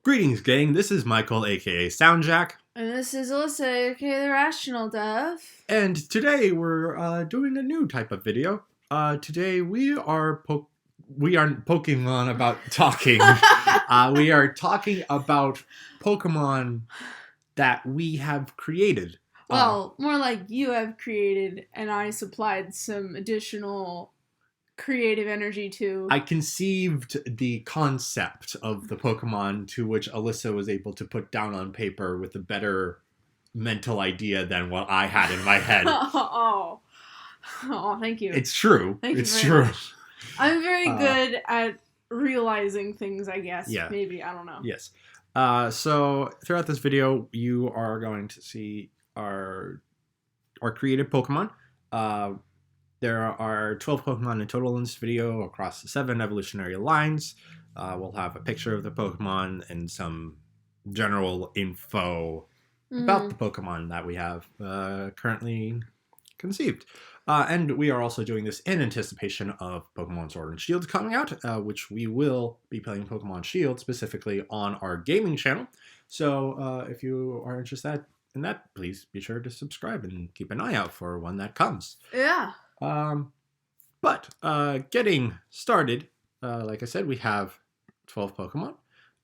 Greetings, gang. This is Michael, aka Soundjack. And this is Alyssa, aka therationaldove. And today we're doing a new type of video. Today we aren't poking on about talking. We are talking about Pokemon that we have created. Well, more like you have created, and I supplied some additional creative energy to. I conceived the concept of the Pokemon to which Alyssa was able to put down on paper with a better mental idea than what I had in my head. Oh, thank you. It's true. Thank it's you very true. much. I'm very good at realizing things, I guess. Yeah. Maybe, I don't know. Yes. So throughout this video, you are going to see our created Pokemon. There are 12 Pokemon in total in this video across the 7 evolutionary lines. We'll have a picture of the Pokemon and some general info about the Pokemon that we have currently conceived. And we are also doing this in anticipation of Pokemon Sword and Shield coming out, which we will be playing Pokemon Shield specifically on our gaming channel. So if you are interested in that, please be sure to subscribe and keep an eye out for when that comes. Yeah. But getting started, like I said, we have 12 Pokemon.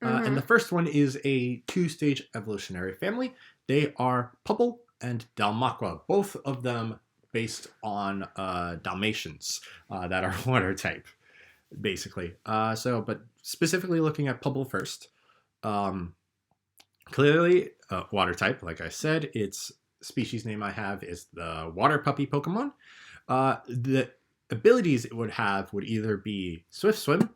And the first one is a 2-stage evolutionary family. They are Pubble and Dalmaqua, both of them based on Dalmatians that are water type, basically. But specifically looking at Pubble first, clearly water type, like I said, its species name I have is the Water Puppy Pokemon. The abilities it would have would either be Swift Swim,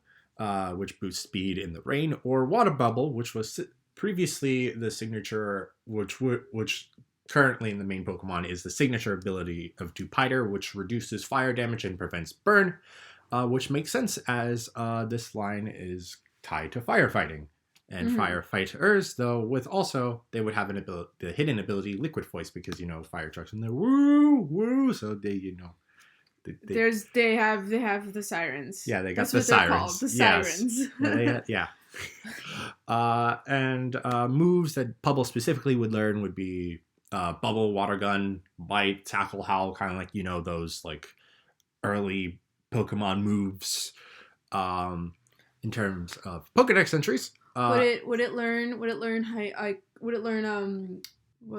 which boosts speed in the rain, or Water Bubble, which was previously the signature, which currently in the main Pokemon is the signature ability of Dewpider, which reduces fire damage and prevents burn, which makes sense as this line is tied to firefighting. And firefighters, though, with also, they would have the hidden ability Liquid Voice, because, fire trucks in there, woo, so they, they have the sirens. Yeah, they got That's the what sirens. They're called, the sirens. Yeah. And moves that Pubble specifically would learn would be Bubble, Water Gun, Bite, Tackle, Howl, kind of like, those like early Pokemon moves. In terms of Pokedex entries, would it learn what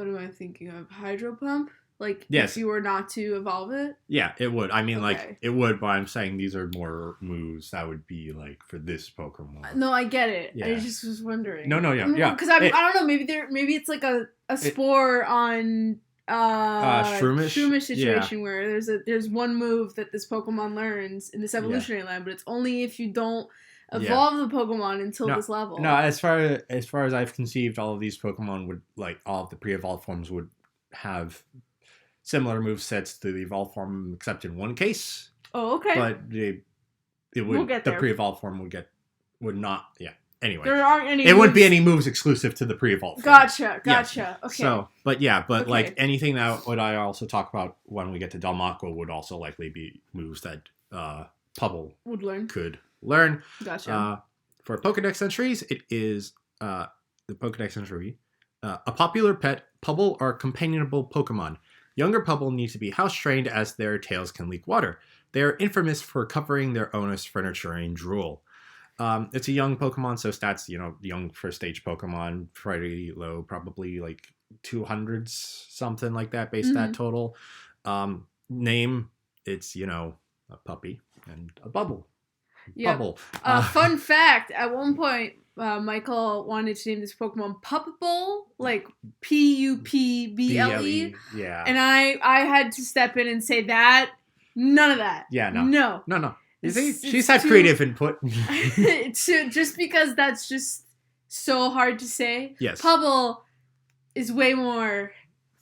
am I thinking of? Hydro Pump? Like, yes. If you were not to evolve it? Yeah, it would. I mean, okay. Like, it would, but I'm saying these are more moves that would be, like, for this Pokemon. No, I get it. Yeah. I just was wondering. No, yeah. Because I don't know, maybe it's like a spore on Shroomish situation where there's one move that this Pokemon learns in this evolutionary line, but it's only if you don't evolve the Pokemon until this level. No, as far as I've conceived, all of these Pokemon would, like, all of the pre-evolved forms would have similar move sets to the evolved form, except in one case. Oh, okay. But the pre-evolved form would not. Yeah. Anyway, there aren't any. It wouldn't be any moves exclusive to the pre-evolved form. Gotcha. Yeah. Okay. So, but like anything that would I also talk about when we get to Dalmaqua would also likely be moves that Pubble could learn. Gotcha. For Pokedex entries, it is the Pokedex entry. A popular pet, Pubble are companionable Pokemon. Younger Pubble need to be house-trained as their tails can leak water. They are infamous for covering their owners' furniture in drool. It's a young Pokemon, so stats, young first-stage Pokemon, pretty low, probably like 200s, something like that, base stat total. Name, it's, a puppy and a bubble. Yep. Bubble. Fun fact, at one point, Michael wanted to name this Pokemon Puppable, like Pupble. Yeah. And I had to step in and say that. None of that. Yeah, No. You see, she's had creative input. Just because that's just so hard to say. Yes. Pubble is way more.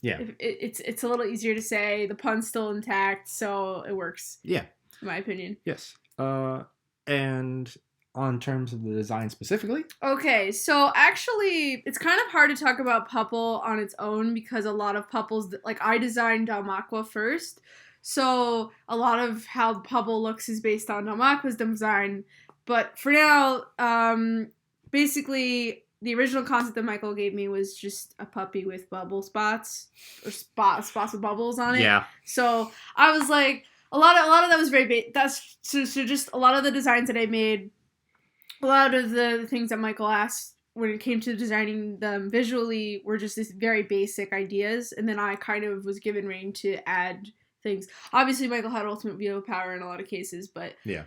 Yeah. It's a little easier to say. The pun's still intact, so it works. Yeah. In my opinion. Yes. And on terms of the design specifically? Okay, so actually, it's kind of hard to talk about Pupple on its own because a lot of Pupples, like I designed Dalmaqua first, so a lot of how Pupple looks is based on Dalmaqua's design. But for now, basically, the original concept that Michael gave me was just a puppy with bubble spots or spots with bubbles on it. Yeah. So I was like, a lot of that was very that's so just a lot of the designs that I made, a lot of the things that Michael asked when it came to designing them visually were just these very basic ideas, and then I kind of was given rein to add things. Obviously, Michael had ultimate veto power in a lot of cases, but yeah.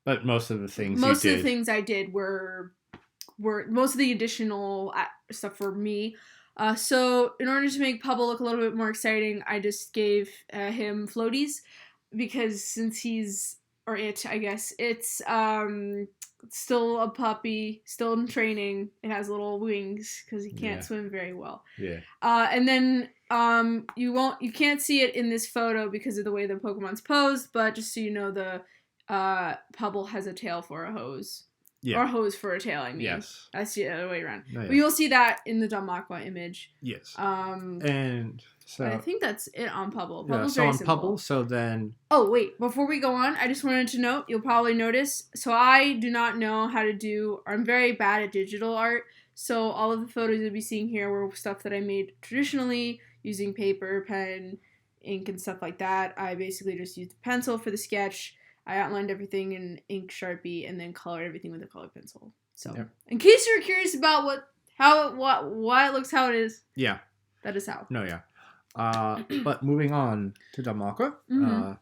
But most of the things I did were most of the additional stuff for me. So in order to make Pubble look a little bit more exciting, I just gave him floaties, because since he's, or it, I guess, it's still a puppy, still in training. It has little wings because he can't swim very well. Yeah. And then you can't see it in this photo because of the way the Pokemon's posed, but just so you know, the Pubble has a tail for a hose. Yeah. Or a hose for a tail, I mean. Yes. That's the other way around. Oh, yeah. But you'll see that in the Dalmaqua image. Yes. And so I think that's it on Pubble. Pubble's very simple. Pubble, so then... Oh, wait. Before we go on, I just wanted to note, you'll probably notice, so I do not know how to do... I'm very bad at digital art, so all of the photos you'll be seeing here were stuff that I made traditionally using paper, pen, ink, and stuff like that. I basically just used a pencil for the sketch. I outlined everything in ink Sharpie and then colored everything with a colored pencil. So, in case you're curious about why it looks how it is, that is how. No, yeah. But moving on to Dalmaqua.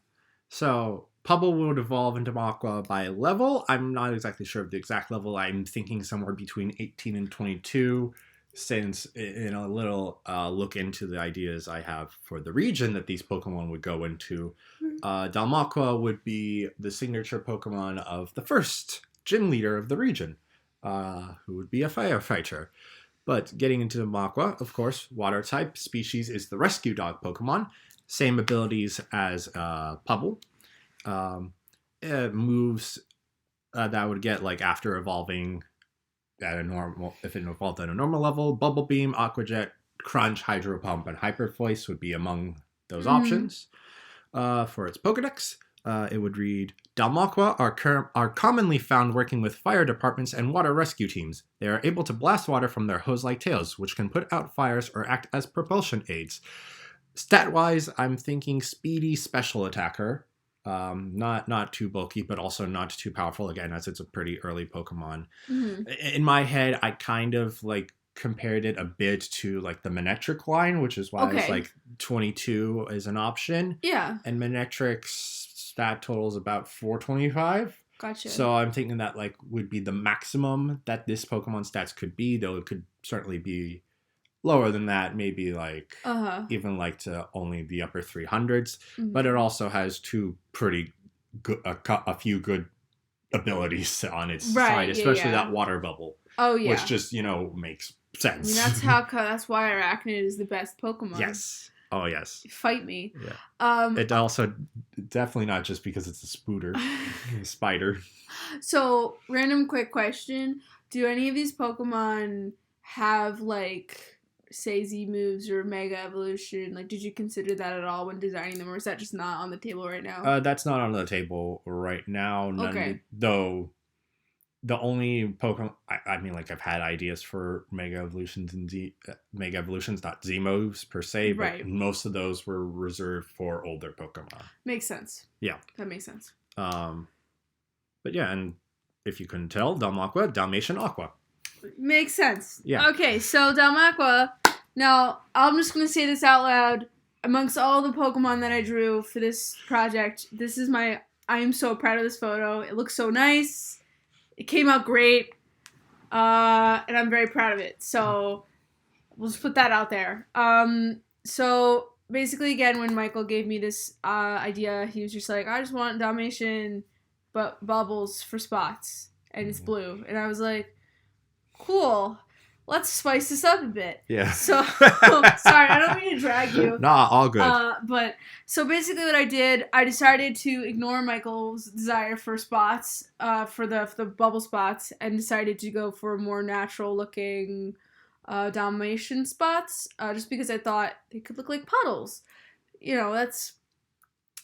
So Pubble would evolve in Dalmaqua by level. I'm not exactly sure of the exact level. I'm thinking somewhere between 18 and 22. Since in a little look into the ideas I have for the region that these Pokemon would go into, Dalmaqua would be the signature Pokemon of the first gym leader of the region, who would be a firefighter. But getting into Dalmaqua, of course, water type species is the rescue dog Pokemon. Same abilities as Pubble. Moves that would get like after evolving at a normal, if it evolved at a normal level, Bubble Beam, Aqua Jet, Crunch, Hydro Pump, and Hyper Voice would be among those options. For its Pokedex, it would read, Dalmaqua are commonly found working with fire departments and water rescue teams. They are able to blast water from their hose-like tails, which can put out fires or act as propulsion aids. Stat-wise, I'm thinking speedy special attacker. Not too bulky, but also not too powerful, again, as it's a pretty early Pokemon. In my head, I kind of like compared it a bit to like the Manectric line, which is why it's like 22 is an option. Yeah. And Manectric's stat total is about 425. Gotcha. So I'm thinking that like would be the maximum that this Pokemon stats could be, though it could certainly be lower than that, maybe like even like to only the upper 300s. But it also has two pretty good, a few good abilities on its side, especially that water bubble. Oh yeah, which just makes sense. I mean, that's why Arachnid is the best Pokemon. Yes. Oh yes. Fight me. Yeah. It also definitely not just because it's a spooter, spider. So random quick question: do any of these Pokemon have like say Z moves or Mega Evolution? Like, did you consider that at all when designing them, or is that just not on the table right now? That's not on the table right now. Though the only Pokemon, I mean, like I've had ideas for Mega Evolutions and Mega Evolutions, not Z moves per se, but most of those were reserved for older Pokemon. Makes sense. Yeah, that makes sense. But yeah, and if you couldn't tell, Dalmaqua, Dalmatian Aqua. Makes sense. Yeah. Okay, so Dalmaqua. Now, I'm just going to say this out loud. Amongst all the Pokemon that I drew for this project, I am so proud of this photo. It looks so nice. It came out great. And I'm very proud of it. So, we'll just put that out there. So, basically, again, when Michael gave me this idea, he was just like, I just want Dalmatian, but bubbles for spots. And it's blue. And I was like, cool. Let's spice this up a bit. Yeah. So, sorry, I don't mean to drag you. Nah, all good. But, so basically what I did, I decided to ignore Michael's desire for spots, for the bubble spots, and decided to go for more natural looking Dalmatian spots, just because I thought they could look like puddles.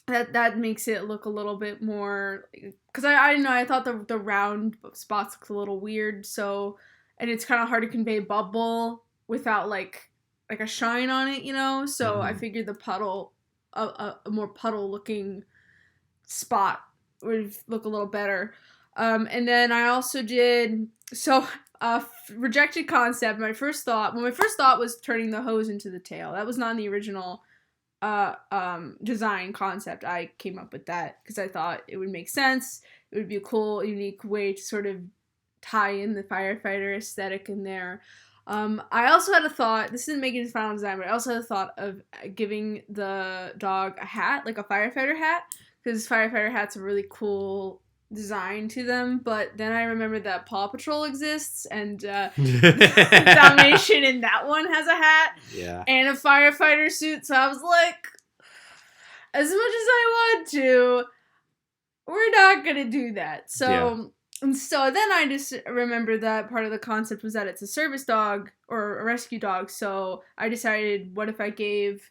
That makes it look a little bit more, because I don't know, I thought the round spots looked a little weird, so and it's kind of hard to convey bubble without like a shine on it, you know. So I figured the puddle, a more puddle looking spot would look a little better. And then I also did rejected concept. My first thought was turning the hose into the tail. That was not in the original design concept. I came up with that because I thought it would make sense. It would be a cool, unique way to sort of tie in the firefighter aesthetic in there. I also had a thought, this didn't make it into final design, but I also had a thought of giving the dog a hat, like a firefighter hat, because firefighter hats are really cool design to them, but then I remembered that Paw Patrol exists, and Dalmatian in that one has a hat and a firefighter suit, so I was like, as much as I want to, we're not gonna do that. So and so then I just remembered that part of the concept was that it's a service dog or a rescue dog, so I decided, what if I gave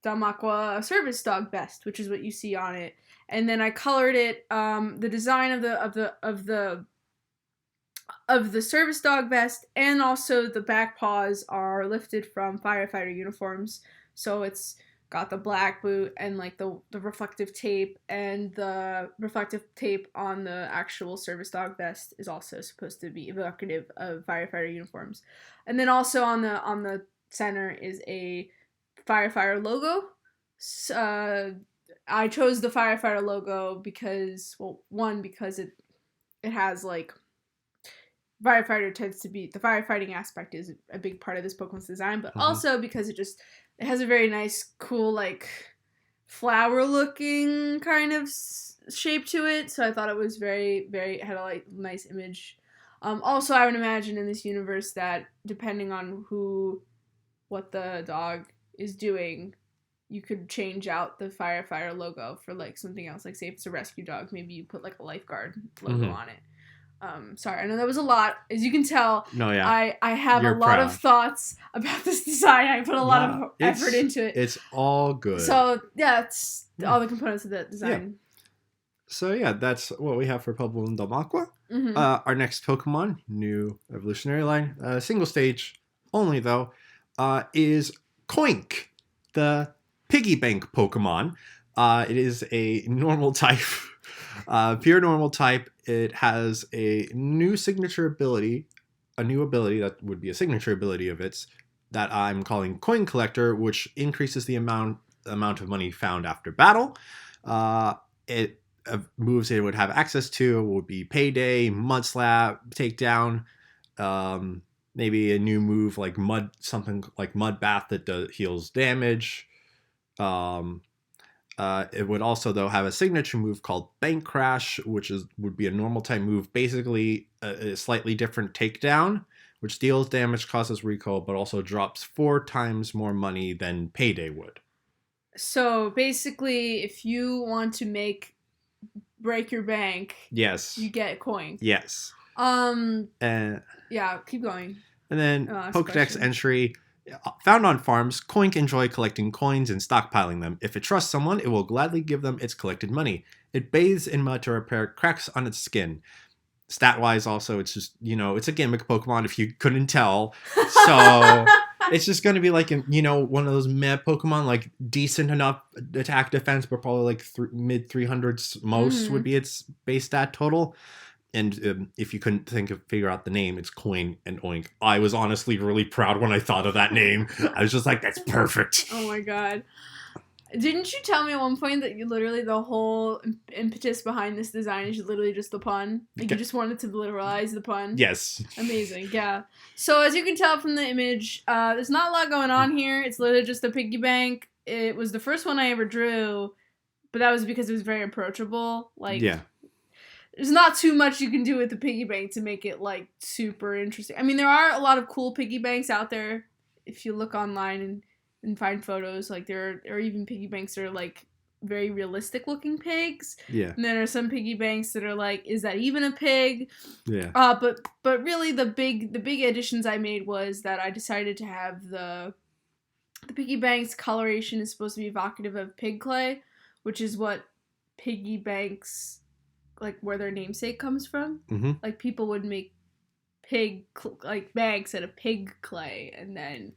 Dalmaqua a service dog vest, which is what you see on it. And then I colored it. The design of the service dog vest and also the back paws are lifted from firefighter uniforms. So it's got the black boot and like the reflective tape, and the reflective tape on the actual service dog vest is also supposed to be evocative of firefighter uniforms. And then also on the center is a firefighter logo. I chose the firefighter logo because, well, one, because it has like firefighter tends to be, the firefighting aspect is a big part of this Pokemon's design, but also because it has a very nice, cool, like flower looking kind of shape to it. So I thought it was very, very, had a like nice image. Also, I would imagine in this universe that depending on what the dog is doing, you could change out the firefighter logo for like something else. Like say if it's a rescue dog, maybe you put like a lifeguard logo on it. Sorry, I know that was a lot. As you can tell, I have a lot of thoughts about this design. I put a lot of effort into it. It's all good. So yeah, it's all the components of the design. Yeah. So yeah, that's what we have for Pebble and Dalmaqua. Our next Pokemon, new evolutionary line, single stage only though, is Koink, the piggy bank Pokemon. It is a normal type, pure normal type. It has a new signature ability, a new ability that would be a signature ability of its that I'm calling Coin Collector, which increases the amount of money found after battle. Moves it would have access to would be Payday, Mudslap, Takedown, maybe a new move like something like Mud Bath that heals damage. It would also though have a signature move called Bank Crash, which would be a normal type move, basically a slightly different takedown, which deals damage, causes recoil, but also drops 4 times more money than Payday would. So basically, if you want to break your bank, yes, you get a coin. Yes. Yeah, keep going. And then Pokedex entry. Found on farms, Koink enjoy collecting coins and stockpiling them. If it trusts someone, it will gladly give them its collected money. It bathes in mud to repair cracks on its skin. Stat-wise, also, it's just, it's a gimmick Pokemon if you couldn't tell. So it's just going to be like, one of those meh Pokemon, like decent enough attack defense, but probably like mid 300s most would be its base stat total. And if you couldn't figure out the name, it's Coin and Oink. I was honestly really proud when I thought of that name. I was just like, that's perfect. Oh my god. Didn't you tell me at one point that you literally, the whole impetus behind this design is literally just the pun? Like you just wanted to literalize the pun? Yes. Amazing, yeah. So as you can tell from the image, there's not a lot going on here. It's literally just a piggy bank. It was the first one I ever drew, but that was because it was very approachable. Yeah. There's not too much you can do with the piggy bank to make it, like, super interesting. I mean, there are a lot of cool piggy banks out there. If you look online and find photos, like, there are even piggy banks that are, like, very realistic-looking pigs. Yeah. And then there are some piggy banks that are, like, is that even a pig? Yeah. But really, the big additions I made was that I decided to have the piggy bank's coloration is supposed to be evocative of pig clay, which is what piggy banks, like where their namesake comes from. Mm-hmm. Like people would make bags out of pig clay, and then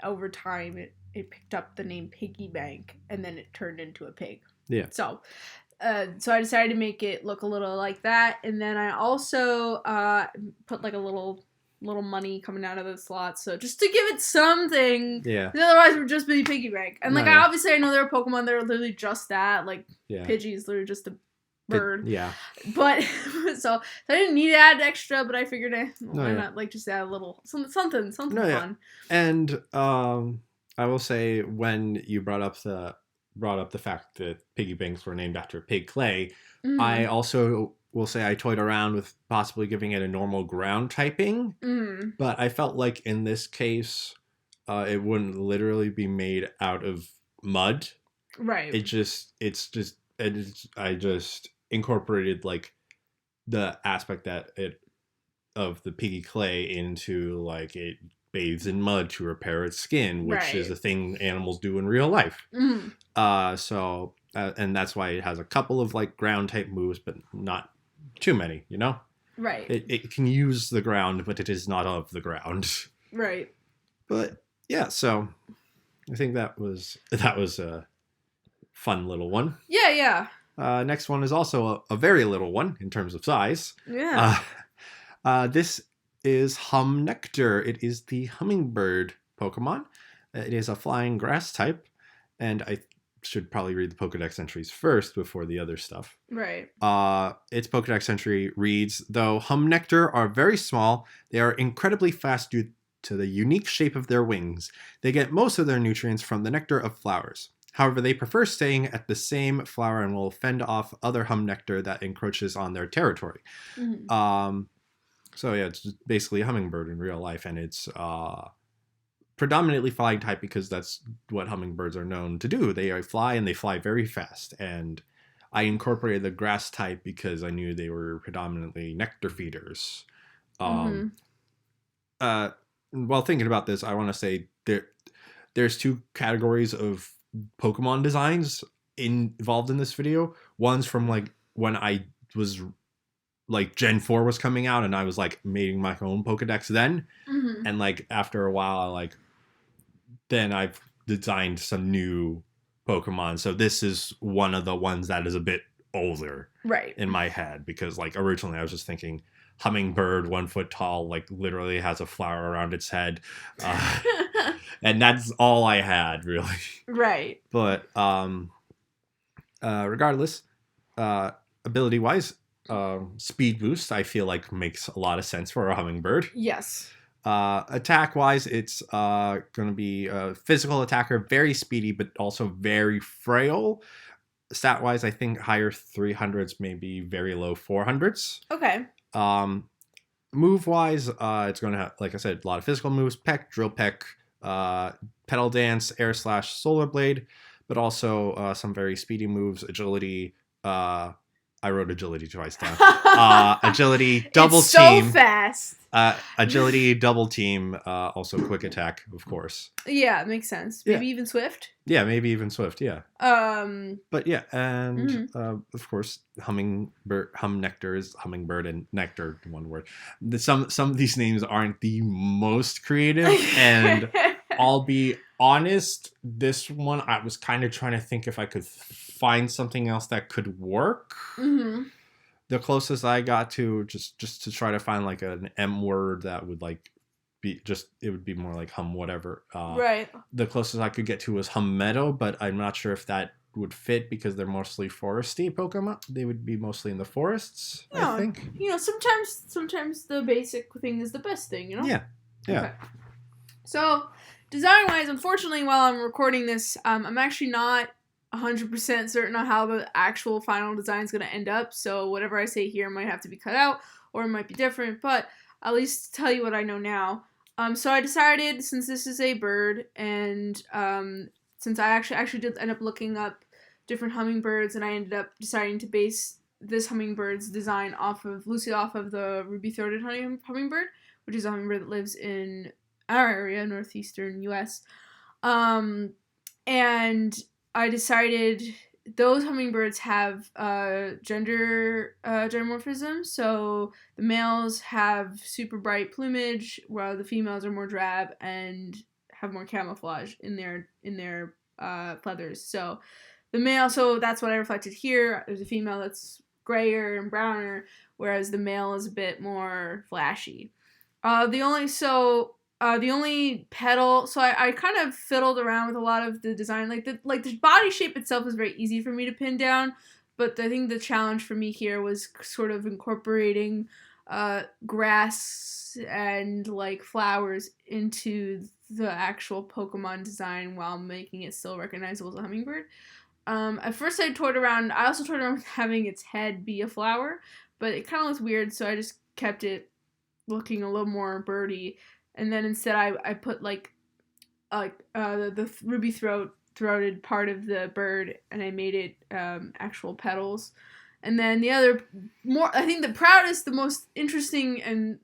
over time it picked up the name piggy bank, and then it turned into a pig. Yeah. So I decided to make it look a little like that, and then I also put like a little money coming out of the slot, so just to give it something. Yeah. Otherwise, it would just be piggy bank. And I obviously I know there are Pokemon that are literally just that, like Pidgey's literally just a bird. Yeah. But so I didn't need to add extra, but I figured why not like just add a little something fun. Yeah. And I will say, when you brought up the fact that piggy banks were named after pig clay, I also will say I toyed around with possibly giving it a normal ground typing, but I felt like in this case, it wouldn't literally be made out of mud. Right. I just incorporated like the aspect of the piggy clay into like it bathes in mud to repair its skin, which is a thing animals do in real life. And that's why it has a couple of like ground type moves, but not too many, you know? Right. It can use the ground, but it is not of the ground. Right. But yeah, so I think that was a fun little one. Yeah. Next one is also a very little one in terms of size. Yeah. This is Humnectar. It is the hummingbird Pokemon. It is a flying grass type, and I should probably read the Pokedex entries first before the other stuff. Right. Its Pokedex entry reads, though Humnectar are very small, they are incredibly fast due to the unique shape of their wings. They get most of their nutrients from the nectar of flowers. However, they prefer staying at the same flower and will fend off other Humnectar that encroaches on their territory. So yeah, it's basically a hummingbird in real life, and it's predominantly flying type because that's what hummingbirds are known to do. They fly, and they fly very fast. And I incorporated the grass type because I knew they were predominantly nectar feeders. While thinking about this, I want to say there's two categories of Pokemon designs involved in this video. One's from like when I was like Gen 4 was coming out, and I was like making my own Pokedex then. And like after a while, then I've designed some new Pokemon. So this is one of the ones that is a bit older in my head, because like originally I was just thinking hummingbird, 1 foot tall, like literally has a flower around its head. And that's all I had, really. Right. But regardless, ability-wise, speed boost, I feel like makes a lot of sense for a hummingbird. Yes. Attack-wise, it's going to be a physical attacker, very speedy, but also very frail. Stat-wise, I think higher 300s, maybe very low 400s. Okay. Move-wise, it's going to have, like I said, a lot of physical moves: Peck, Drill Peck, Petal Dance, Air Slash, Solar Blade, but also some very speedy moves: Agility. I wrote Agility twice down. Agility, Double it's Team. So fast. Agility, Double Team, also Quick Attack, of course. Yeah, it makes sense. Maybe even Swift. Yeah, maybe even Swift. Yeah. But yeah, and of course, Humnectar is hummingbird, and nectar, one word. Some of these names aren't the most creative, and I'll be honest, this one I was kind of trying to think if I could find something else that could work. The closest I got to just to try to find like an M word that would like be just, it would be more like hum whatever. Right. The closest I could get to was hum meadow, but I'm not sure if that would fit because they're mostly foresty Pokemon. They would be mostly in the forests, I think. You know, sometimes the basic thing is the best thing, you know? Yeah. Okay. So, design-wise, unfortunately, while I'm recording this, I'm actually not 100% certain on how the actual final design is going to end up, so whatever I say here might have to be cut out, or it might be different, but at least tell you what I know now. So I decided, since this is a bird, and since I actually did end up looking up different hummingbirds, and I ended up deciding to base this hummingbird's design loosely off of the ruby-throated hummingbird, which is a hummingbird that lives in our area, northeastern U.S. And I decided those hummingbirds have gender dimorphism. So the males have super bright plumage, while the females are more drab and have more camouflage in their feathers. So that's what I reflected here. There's a female that's grayer and browner, whereas the male is a bit more flashy. The only petal, so I kind of fiddled around with a lot of the design. Like the body shape itself is very easy for me to pin down, but I think the challenge for me here was sort of incorporating grass and like flowers into the actual Pokemon design while making it still recognizable as a hummingbird. At first I also toyed around with having its head be a flower, but it kind of looks weird, so I just kept it looking a little more birdy. And then instead I put like the ruby throated part of the bird, and I made it actual petals. And then I think the proudest, the most interesting, and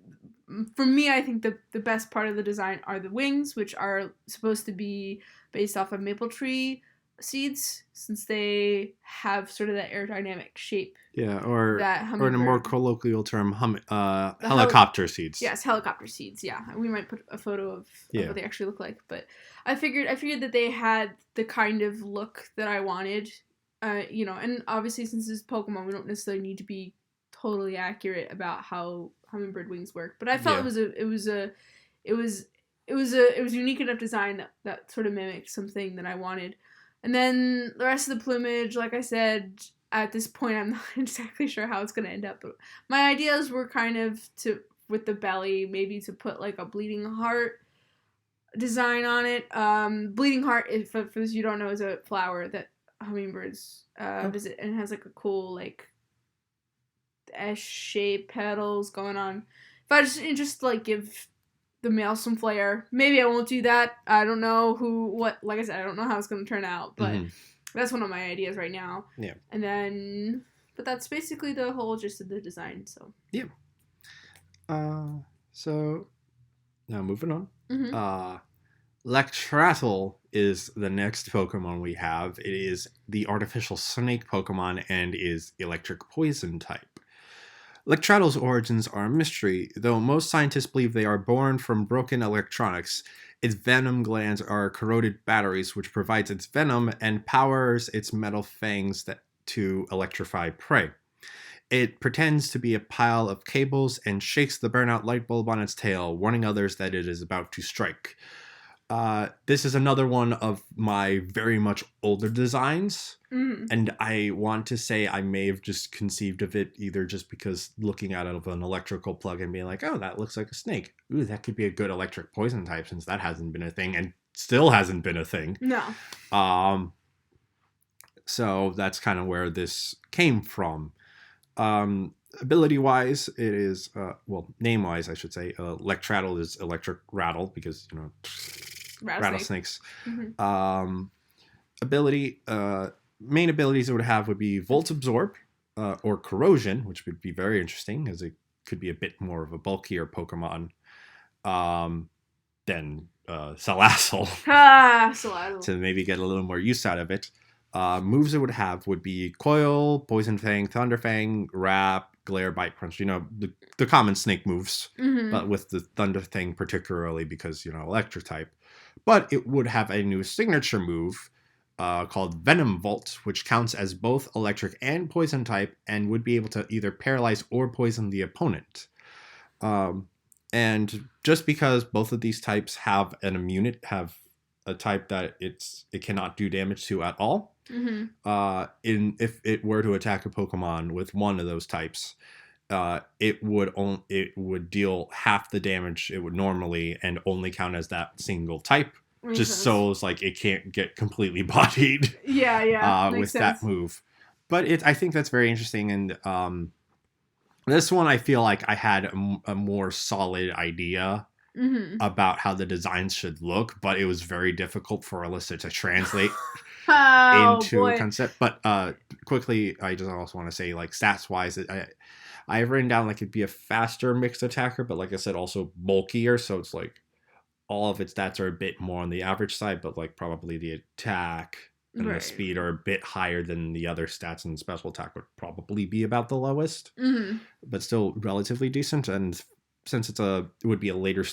for me, I think the best part of the design are the wings, which are supposed to be based off of maple tree seeds, since they have sort of that aerodynamic shape. Yeah, or in a more colloquial term, helicopter seeds. Yes, helicopter seeds. Yeah, we might put a photo of what they actually look like. But I figured that they had the kind of look that I wanted. And obviously since this is Pokemon, we don't necessarily need to be totally accurate about how hummingbird wings work. But I felt it was unique enough design that sort of mimicked something that I wanted. And then the rest of the plumage, like I said, at this point, I'm not exactly sure how it's going to end up. But my ideas were kind of with the belly, maybe to put like a bleeding heart design on it. Bleeding heart, for those you don't know, is a flower that hummingbirds visit, and it has like a cool like S-shaped petals going on. If I just like give the male some flair, maybe I won't do that. I don't know like I said, I don't know how it's going to turn out, but that's one of my ideas right now. Yeah. And then, but that's basically the whole gist of the design. So yeah. So now moving on. Lectrattle is the next Pokemon we have. It is the artificial snake Pokemon and is electric poison type. Lectrattle's origins are a mystery, though most scientists believe they are born from broken electronics. Its venom glands are corroded batteries, which provides its venom and powers its metal fangs to electrify prey. It pretends to be a pile of cables and shakes the burnout light bulb on its tail, warning others that it is about to strike. This is another one of my very much older designs, and I want to say I may have just conceived of it either just because looking at it of an electrical plug and being like, oh, that looks like a snake. Ooh, that could be a good electric poison type, since that hasn't been a thing and still hasn't been a thing. No. So that's kind of where this came from. Ability-wise, it is, name-wise, I should say, Lectrattle is electric rattle because, rattlesnakes. Ability, main abilities it would have would be Volt Absorb or Corrosion, which would be very interesting as it could be a bit more of a bulkier Pokemon than Salazzle. Salazzle. To maybe get a little more use out of it. Moves it would have would be Coil, Poison Fang, Thunder Fang, Wrap, Glare, Bite, Crunch. The common snake moves, but with the Thunder Fang particularly because, electric type. But it would have a new signature move called Venom Volt, which counts as both electric and poison type and would be able to either paralyze or poison the opponent. And just because both of these types have have a type that it cannot do damage to at all, if it were to attack a Pokemon with one of those types, it would deal half the damage it would normally and only count as that single type. Just so it's like it can't get completely bodied. With that move. But I think that's very interesting, and this one I feel like I had a more solid idea about how the designs should look, but it was very difficult for Alyssa to translate into a concept. But quickly, I just also want to say, like, stats wise, I have written down like it'd be a faster mixed attacker, but like I said, also bulkier. So it's like all of its stats are a bit more on the average side, but like probably the attack and the speed are a bit higher than the other stats, and special attack would probably be about the lowest, but still relatively decent. And since it would be a later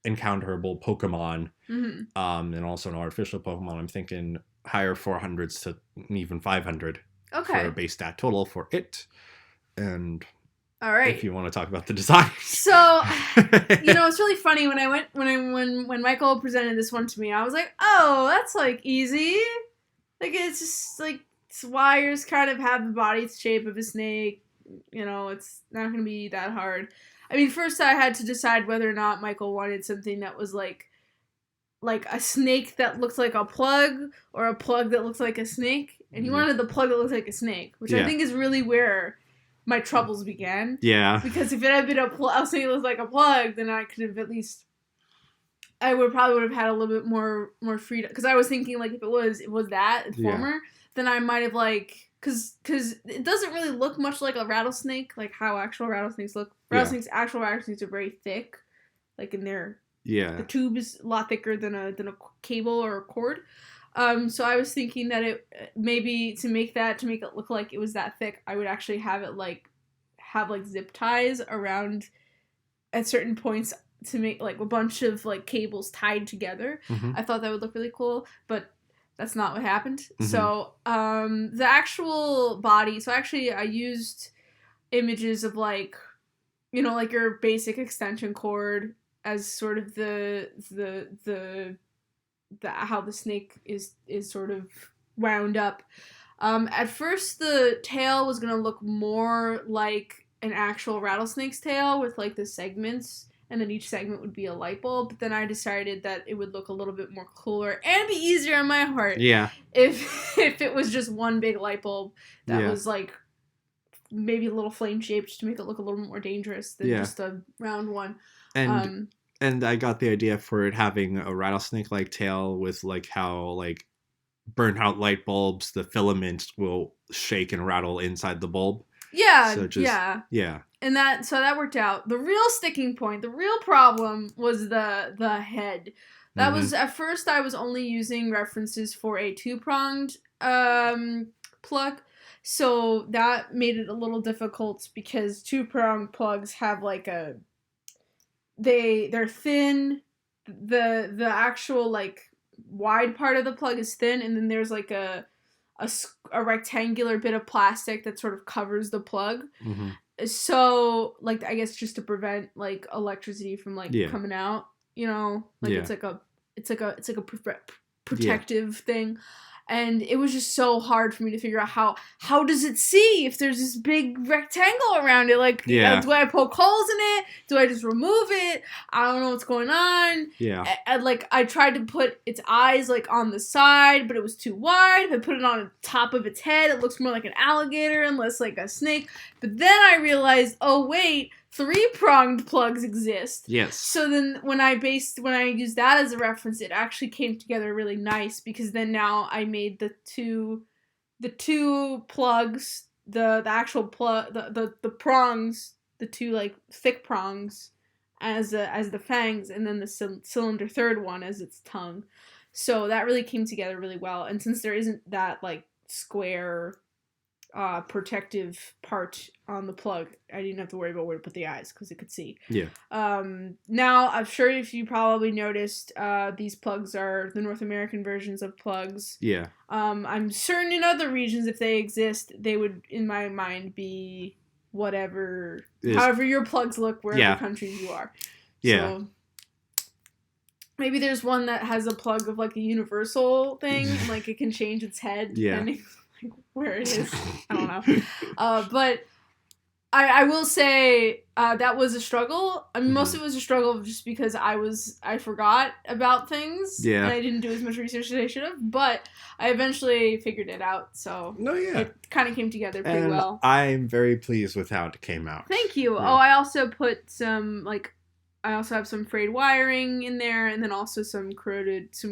encounterable Pokemon, and also an artificial Pokemon, I'm thinking higher 400s to even 500 for a base stat total for it. And all right, if you want to talk about the design. So, it's really funny when Michael presented this one to me, I was like, oh, that's like easy. Like, it's just like wires kind of have the body shape of a snake. It's not going to be that hard. I mean, first I had to decide whether or not Michael wanted something that was like a snake that looks like a plug, or a plug that looks like a snake. And he wanted the plug that looks like a snake, which I think is really where my troubles began. Yeah. Because if it had been a snake that looked like a plug, then I could have at least... I probably would have had a little bit more freedom. Because I was thinking, like, if it was that, former, then I might have, like... Because it doesn't really look much like a rattlesnake, like how actual rattlesnakes look. Actual rattlesnakes are very thick. Like, in their... Yeah. The tube is a lot thicker than a cable or a cord. So I was thinking that it maybe to make it look like it was that thick, I would actually have it have zip ties around at certain points to make like a bunch of like cables tied together. I thought that would look really cool, but that's not what happened. So the actual body. So actually, I used images of like your basic extension cord as sort of the how the snake is sort of wound up. At first, the tail was gonna look more like an actual rattlesnake's tail with like the segments, and then each segment would be a light bulb. But then I decided that it would look a little bit more cooler and be easier on my heart. Yeah. If it was just one big light bulb that was like maybe a little flame shaped, just to make it look a little more dangerous than just a round one. And I got the idea for it having a rattlesnake-like tail with like how like burnt out light bulbs, the filament will shake and rattle inside the bulb. Yeah, so yeah. And that worked out. The real sticking point, the real problem was the head. That was, at first I was only using references for a 2-pronged plug. So that made it a little difficult because 2-pronged plugs have like they're thin. The actual like wide part of the plug is thin, and then there's like a rectangular bit of plastic that sort of covers the plug. So like I guess just to prevent like electricity from like coming out, it's like a protective thing. And it was just so hard for me to figure out how does it see if there's this big rectangle around it? Like, do I poke holes in it? Do I just remove it? I don't know what's going on. Yeah. I tried to put its eyes, like, on the side, but it was too wide. If I put it on the top of its head, it looks more like an alligator and less like a snake. But then I realized, oh, wait, 3-pronged plugs exist. Yes. So then when I used that as a reference, it actually came together really nice, because then now I made the two plugs, the actual plug, the prongs, the two like thick prongs as the fangs, and then the cylinder third one as its tongue. So that really came together really well. And since there isn't that like square protective part on the plug, I didn't have to worry about where to put the eyes because it could see. Yeah. Now, I'm sure if you probably noticed, these plugs are the North American versions of plugs. Yeah. I'm certain in other regions, if they exist, they would, in my mind, be however your plugs look, wherever countries you are. Yeah. So, maybe there's one that has a plug of like a universal thing, and like it can change its head depending where it is. I don't know. But I will say that was a struggle. I mean, most of it was a struggle just because I forgot about things. Yeah. And I didn't do as much research as I should have. But I eventually figured it out. So it kind of came together pretty well. I'm very pleased with how it came out. Thank you. Yeah. Oh, I also put some I also have some frayed wiring in there, and then also some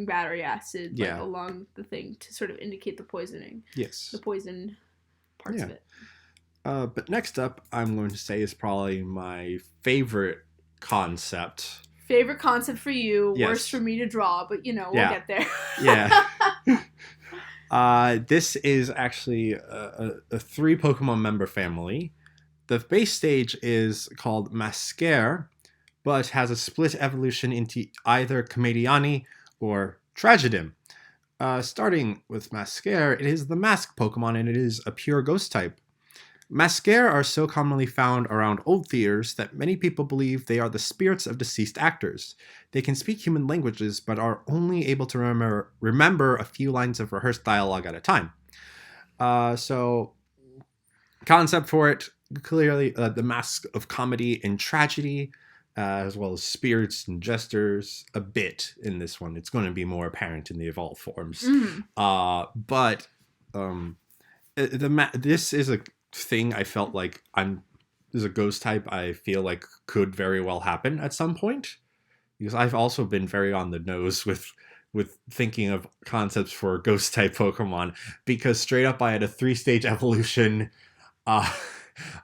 battery acid along the thing to sort of indicate the poisoning. Yes. The poison parts of it. But next up, I'm going to say is probably my favorite concept. Favorite concept for you, worst for me to draw, but we'll get there. Yeah. This is actually a 3 Pokemon member family. The base stage is called Mascare, but has a split evolution into either Comediani or Tragedim. Starting with Mascare, it is the Mask Pokemon, and it is a pure Ghost type. Mascare are so commonly found around old theaters that many people believe they are the spirits of deceased actors. They can speak human languages, but are only able to remember a few lines of rehearsed dialogue at a time. So, concept for it, clearly the mask of comedy and tragedy, as well as spirits and jesters, a bit in this one. It's going to be more apparent in the evolved forms. But this is a thing I felt like there's a ghost type I feel like could very well happen at some point, because I've also been very on the nose with thinking of concepts for ghost type Pokemon, because straight up I had a 3-stage evolution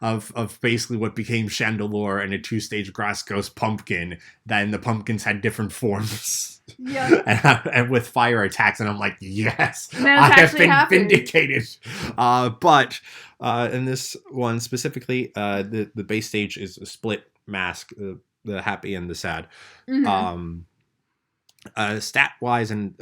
of basically what became Chandelure and a 2-stage grass ghost pumpkin. Then the pumpkins had different forms. Yeah. and with fire attacks, and I'm like, yes, I have been vindicated. But in this one specifically, the base stage is a split mask, the happy and the sad. Stat wise and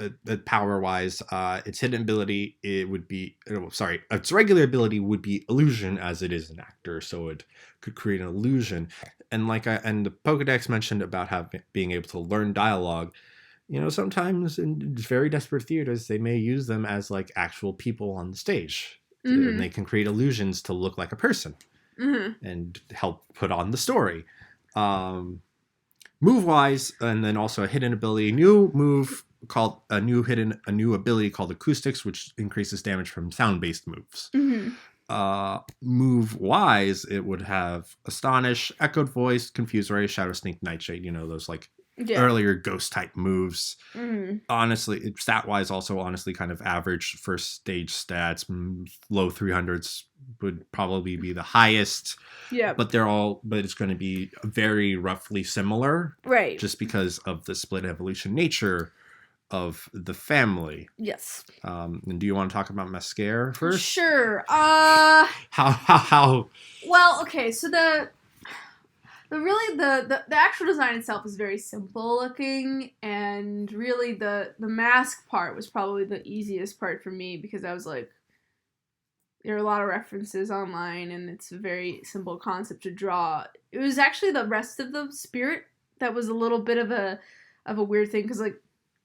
power wise, its hidden ability its regular ability would be illusion, as it is an actor, so it could create an illusion. And and the Pokedex mentioned about being able to learn dialogue. Sometimes in very desperate theaters, they may use them as like actual people on the stage, and they can create illusions to look like a person and help put on the story. Move wise, and then also a hidden ability, new ability called Acoustics, which increases damage from sound based moves. Move wise, it would have Astonish, Echoed Voice, Confuse Ray, Shadow Sneak, Nightshade. Those earlier ghost type moves. Honestly, stat wise, also honestly kind of average first stage stats. Low 300s would probably be the highest. Yeah, but it's going to be very roughly similar, right? Just because of the split evolution nature of the family. Yes. And do you want to talk about Mascare first? Sure. How? Well, okay. So the actual design itself is very simple looking, and really the mask part was probably the easiest part for me, because I was like, there are a lot of references online, and it's a very simple concept to draw. It was actually the rest of the spirit that was a little bit of a weird thing, because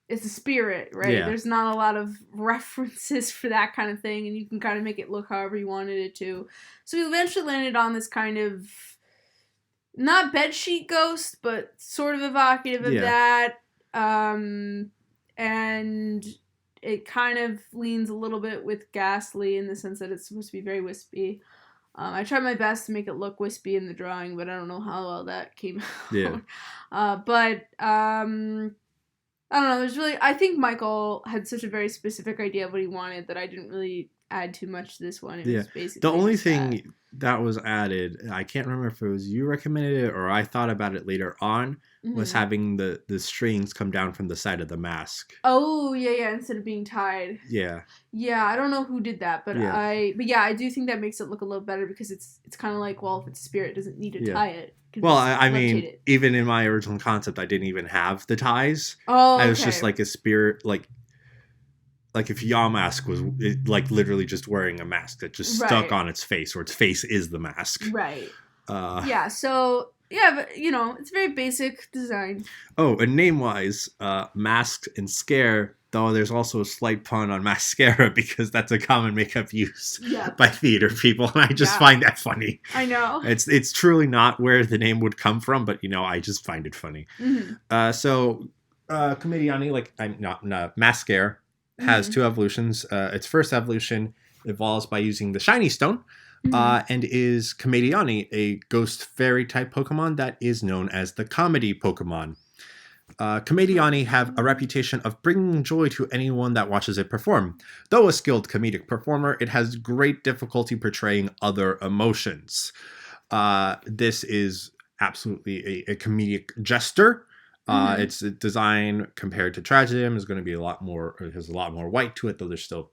it's a spirit, right? Yeah. There's not a lot of references for that kind of thing, and you can kind of make it look however you wanted it to. So we eventually landed on this kind of not bedsheet ghost, but sort of evocative of that. And it kind of leans a little bit with Ghastly in the sense that it's supposed to be very wispy. I tried my best to make it look wispy in the drawing, but I don't know how well that came out. Yeah. I don't know. I think Michael had such a very specific idea of what he wanted that I didn't really add too much to this one. It was basically the only thing that was added, I can't remember if it was you recommended it or I thought about it later on, was having the strings come down from the side of the mask. Oh, yeah, instead of being tied. Yeah. Yeah, I don't know who did that, but I do think that makes it look a little better, because it's kind of like, well, if it's a spirit, it doesn't need to tie it. Well, I mean, even in my original concept, I didn't even have the ties. Oh, okay. I was just like a spirit, like if Yamask was literally just wearing a mask that just stuck on its face, or its face is the mask. Right. So but it's very basic design. Oh, and name-wise, Masked and Scare, though there's also a slight pun on mascara, because that's a common makeup used by theater people, and I just find that funny. I know. It's truly not where the name would come from, but I just find it funny. So Comediani, Mascare, has 2 evolutions. Its first evolution evolves by using the Shiny Stone, and is Comediani, a ghost fairy type Pokemon that is known as the comedy Pokemon. Comediani have a reputation of bringing joy to anyone that watches it perform. Though a skilled comedic performer, it has great difficulty portraying other emotions. This is absolutely a comedic jester. Its design compared to Tragedim is going to be has a lot more white to it, though there's still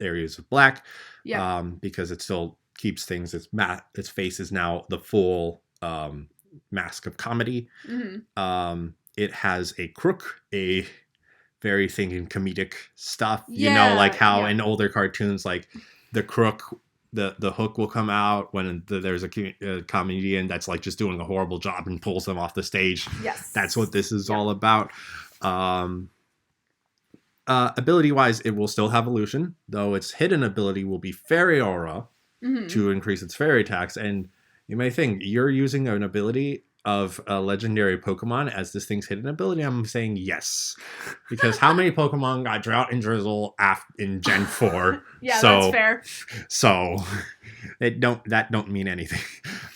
areas of black. Yeah. Because it still keeps things. Its face is now the full mask of comedy. Mm-hmm. It has a crook, a very thinking comedic stuff. Yeah, you know, like how in older cartoons, like the crook, the hook will come out when there's a comedian that's like just doing a horrible job and pulls them off the stage. Yes. That's what this is all about. Ability wise, it will still have illusion, though its hidden ability will be fairy aura to increase its fairy attacks. And you may think you're using an ability of a legendary Pokemon as this thing's hidden ability. I'm saying yes, because how many Pokemon got Drought and Drizzle in Gen 4? Yeah, that's fair. So that don't mean anything.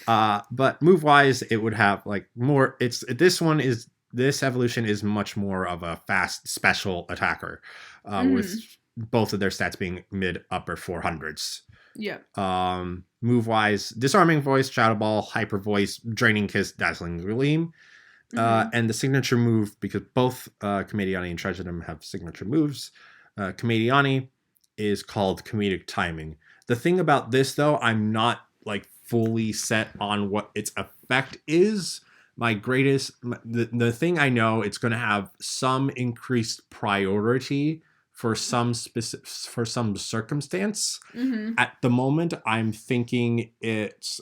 But move wise, it would have like more. This evolution is much more of a fast special attacker, with both of their stats being mid upper 400s. Yeah. Move wise, disarming voice, shadow ball, hyper voice, draining kiss, dazzling gleam, and the signature move, because both Comediani and Treasure have signature moves. Comediani is called comedic timing. The thing about this, though, I'm not like fully set on what its effect is. The thing I know, it's going to have some increased priority for some circumstance. At the moment, I'm thinking it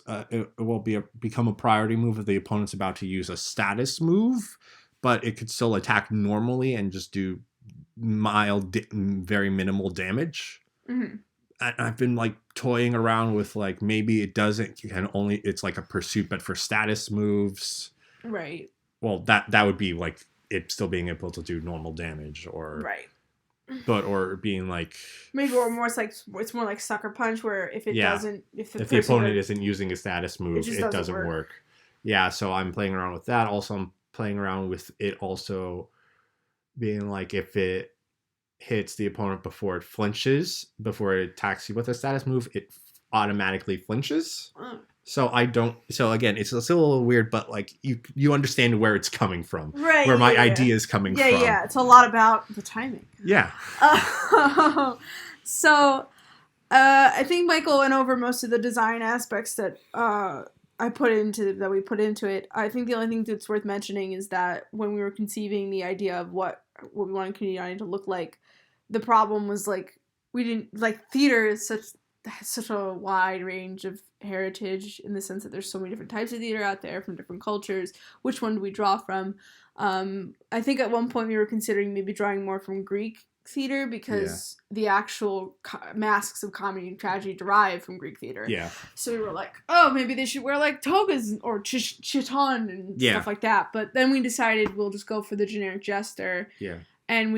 will become a priority move if the opponent's about to use a status move, but it could still attack normally and just do mild, very minimal damage. I've been like toying around with like maybe it's like a pursuit, but for status moves. Right. Well, that would be like it still being able to do normal damage, or right. Or being like maybe it's more like Sucker Punch, where if the opponent isn't using a status move, it doesn't work. Yeah, so I'm playing around with that. Also, I'm playing around with it also being like if it hits the opponent before it attacks you with a status move, it automatically flinches. So again, it's still a little weird, but like you understand where it's coming from, right? Where my idea is coming from. Yeah, it's a lot about the timing. Yeah. So, I think Michael went over most of the design aspects that we put into it. I think the only thing that's worth mentioning is that when we were conceiving the idea of what we wanted Comediani to look like, the problem was like we didn't like theater is such a wide range of heritage in the sense that there's so many different types of theater out there from different cultures. Which one do we draw from? I think at one point we were considering maybe drawing more from Greek theater because the actual masks of comedy and tragedy derive from Greek theater. Yeah. So we were like, oh, maybe they should wear like togas or chiton and stuff like that. But then we decided we'll just go for the generic jester. Yeah. And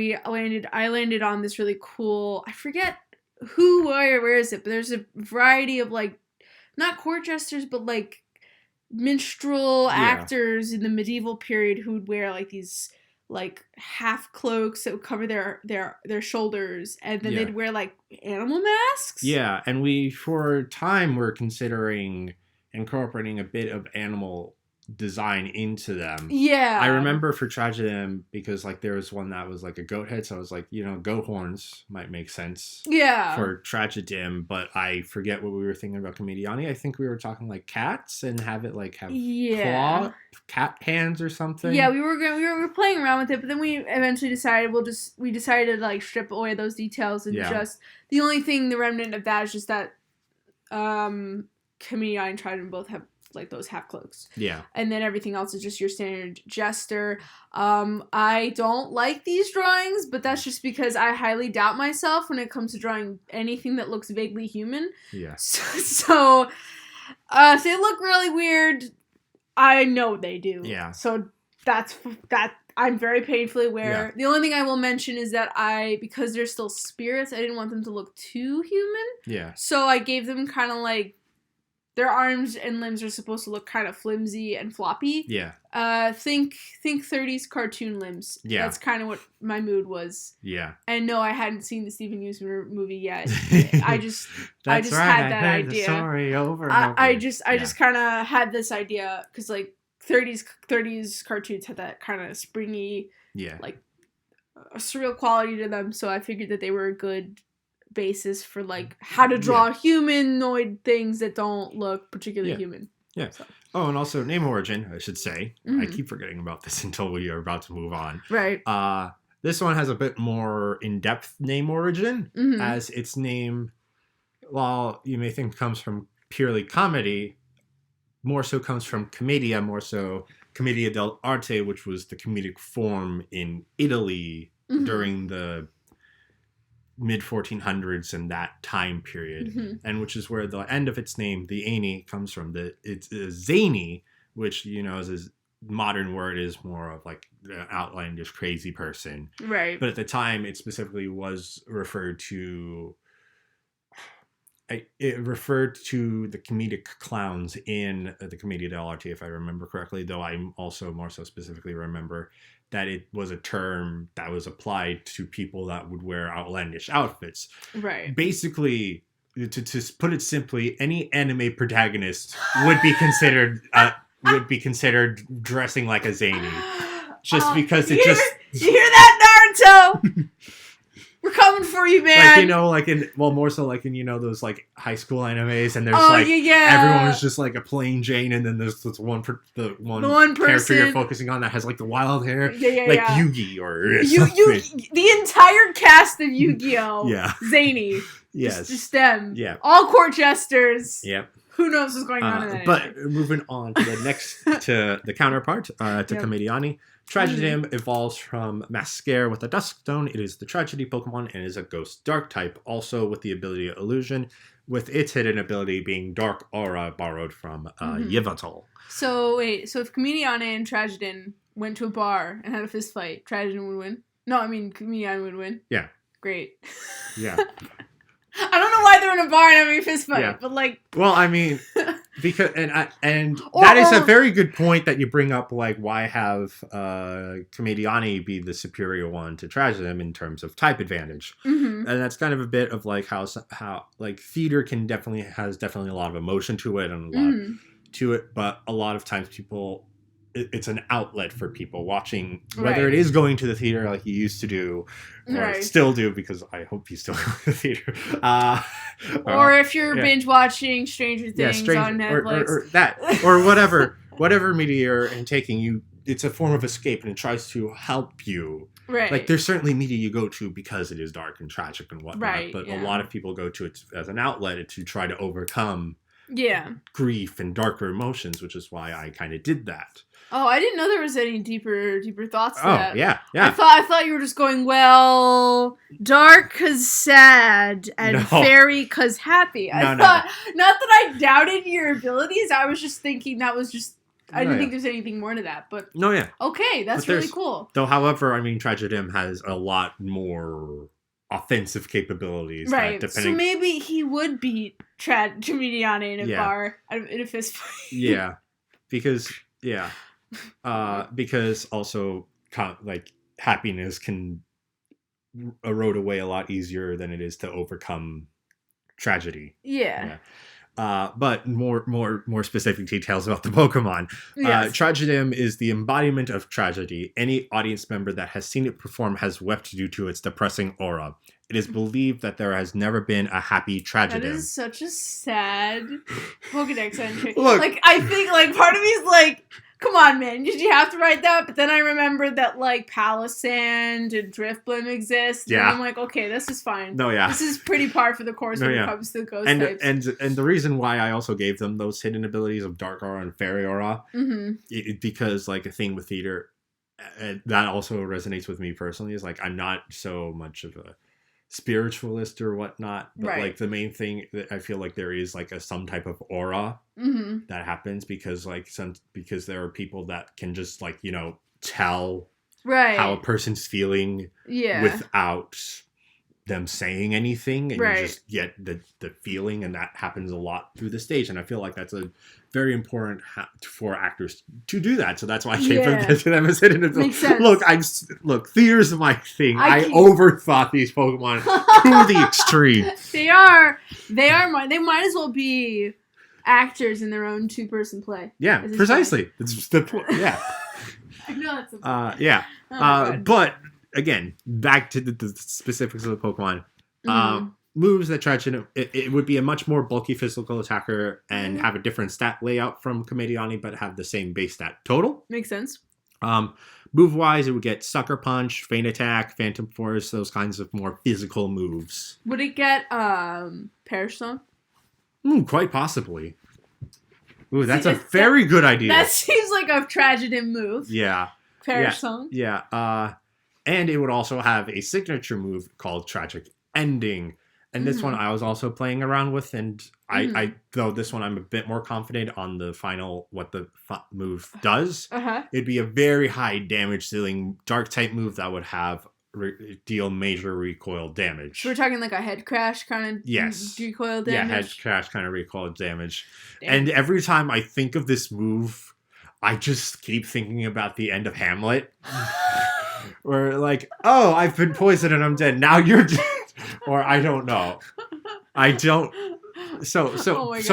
I landed on this really cool, I forget where is it, but there's a variety of like, not court jesters, but like minstrel actors in the medieval period who would wear like these like half cloaks that would cover their shoulders, and then they'd wear like animal masks. Yeah, and we for a time were considering incorporating a bit of animal design into them. Yeah. I remember for Tragedy, because like there was one that was like a goat head, so I was like, goat horns might make sense. Yeah. For Tragedy, but I forget what we were thinking about Comediani. I think we were talking like cats and have it like have cat hands or something. Yeah, we were playing around with it, but then we eventually decided we decided to like strip away those details and just the only thing, the remnant of that is just that Comediani and Tragedy both have like those half cloaks. Yeah. And then everything else is just your standard jester. I don't like these drawings, but that's just because I highly doubt myself when it comes to drawing anything that looks vaguely human. Yeah. So if they look really weird, I know they do. Yeah. So that I'm very painfully aware. Yeah. The only thing I will mention is that because they're still spirits, I didn't want them to look too human. Yeah. So I gave them kind of like, their arms and limbs are supposed to look kind of flimsy and floppy. Yeah. Think 30s cartoon limbs. Yeah. That's kind of what my mood was. Yeah. And no, I hadn't seen the Steven Universe movie yet. I just had that idea. Sorry, over and over. I just kind of had this idea because like 30s cartoons had that kind of springy, like a surreal quality to them. So I figured that they were a good basis for like how to draw humanoid things that don't look particularly human. Yeah. So. Oh, and also name origin, I should say. I keep forgetting about this until we are about to move on. Right. This one has a bit more in-depth name origin, as its name, while you may think comes from purely comedy, more so comes from commedia, more so commedia dell'arte, which was the comedic form in Italy during the mid-1400s and that time period, and which is where the end of its name, the Ani, comes from. It's zany, which, you know, is a modern word, is more of like an outlandish, crazy person. Right. But at the time, it specifically was referred to... It referred to the comedic clowns in the Commedia dell'arte, if I remember correctly, though I also more so specifically remember that it was a term that was applied to people that would wear outlandish outfits. Right. Basically, to put it simply, any anime protagonist would be considered dressing like a zany, just because it just. You hear that, Naruto? We're coming for you, man. Like, you know, like more so like in, you know, those like high school animes, and there's everyone's just like a plain Jane, and then there's this one character you're focusing on that has like the wild hair, like Yugi or something. The entire cast of Yu-Gi-Oh, zany, just them, all court jesters. Yep. Who knows what's going on in that? But moving on to the next, to the counterpart, to Commediani. Tragedium evolves from Mascare with a Dusk Stone. It is the Tragedy Pokemon and is a Ghost Dark type, also with the ability Illusion, with its hidden ability being Dark Aura, borrowed from Yveltal. So wait, so if Comediani and Tragedian went to a bar and had a fist fight, Tragedian would win? No, I mean Comediani would win. Yeah. Great. Yeah. I don't know why they're in a bar and having a fist fight, but like. Well, I mean, because that is a very good point that you bring up. Like, why have Comediani be the superior one to Tragedium in terms of type advantage? And that's kind of a bit of like how like theater has definitely a lot of emotion to it and a lot to it, but a lot of times it's an outlet for people watching, whether it is going to the theater like you used to do, or still do, because I hope you still go to the theater. Or if you're binge watching Stranger Things on Netflix. Or that, or whatever media you're taking, it's a form of escape and it tries to help you. Right. Like, there's certainly media you go to because it is dark and tragic and whatnot, but a lot of people go to it as an outlet to try to overcome grief and darker emotions, which is why I kind of did that. Oh, I didn't know there was any deeper thoughts to that. Yeah. I thought you were just going, well, dark 'cause sad and fairy 'cause happy. I thought, not that I doubted your abilities, I was just thinking that was just, I didn't think there's anything more to that, but. No, yeah. Okay, that's really cool. Though, however, I mean, Tragedium has a lot more offensive capabilities. Right, so maybe he would beat Comediani in a bar, in a fist fight. Yeah, because also like happiness can erode away a lot easier than it is to overcome tragedy. But more specific details about the Pokemon. Tragedium is the embodiment of tragedy. Any audience member that has seen it perform has wept due to its depressing aura. It is believed that there has never been a happy Tragedium. That is such a sad Pokedex entry. Look, like, I think, like, part of me is like, come on, man, did you have to write that? But then I remembered that, like, Palisand and Drifblim exist. And I'm like, okay, this is fine. This is pretty par for the course when it comes to the ghost types. And the reason why I also gave them those hidden abilities of Dark Aura and Fairy Aura, because, like, a thing with theater, that also resonates with me personally, is, like, I'm not so much of a spiritualist or whatnot, but like the main thing that I feel like there is like some type of aura that happens because there are people that can just, like, you know, tell how a person's feeling without them saying anything, and you just get the feeling, and that happens a lot through the stage, and I feel like that's a very important for actors to do that. So that's why I gave to them as hidden ability. Look, theater's my thing. I overthought these Pokemon to the extreme. They might as well be actors in their own 2-person play. Yeah, precisely. It's the point. Yeah. I know that's the point. But again, back to the specifics of the Pokemon. moves that Trajan, it would be a much more bulky physical attacker and have a different stat layout from Comediani, but have the same base stat total. Makes sense. Move-wise, it would get Sucker Punch, Feint Attack, Phantom Force, those kinds of more physical moves. Would it get Perish Song? Quite possibly. Ooh, that's a very good idea. That seems like a Trajan move. Yeah. Perish Song. Yeah. And it would also have a signature move called Tragic Ending. And this one I was also playing around with, and I though this one I'm a bit more confident on the final, what the move does. It'd be a very high damage dealing dark type move that would have deal major recoil damage. So we're talking like a head crash kind of recoil damage? Yeah, head crash kind of recoil damage. Damn. And every time I think of this move, I just keep thinking about the end of Hamlet. Where like, oh, I've been poisoned and I'm dead. Now you're dead. Or I don't know. I don't. So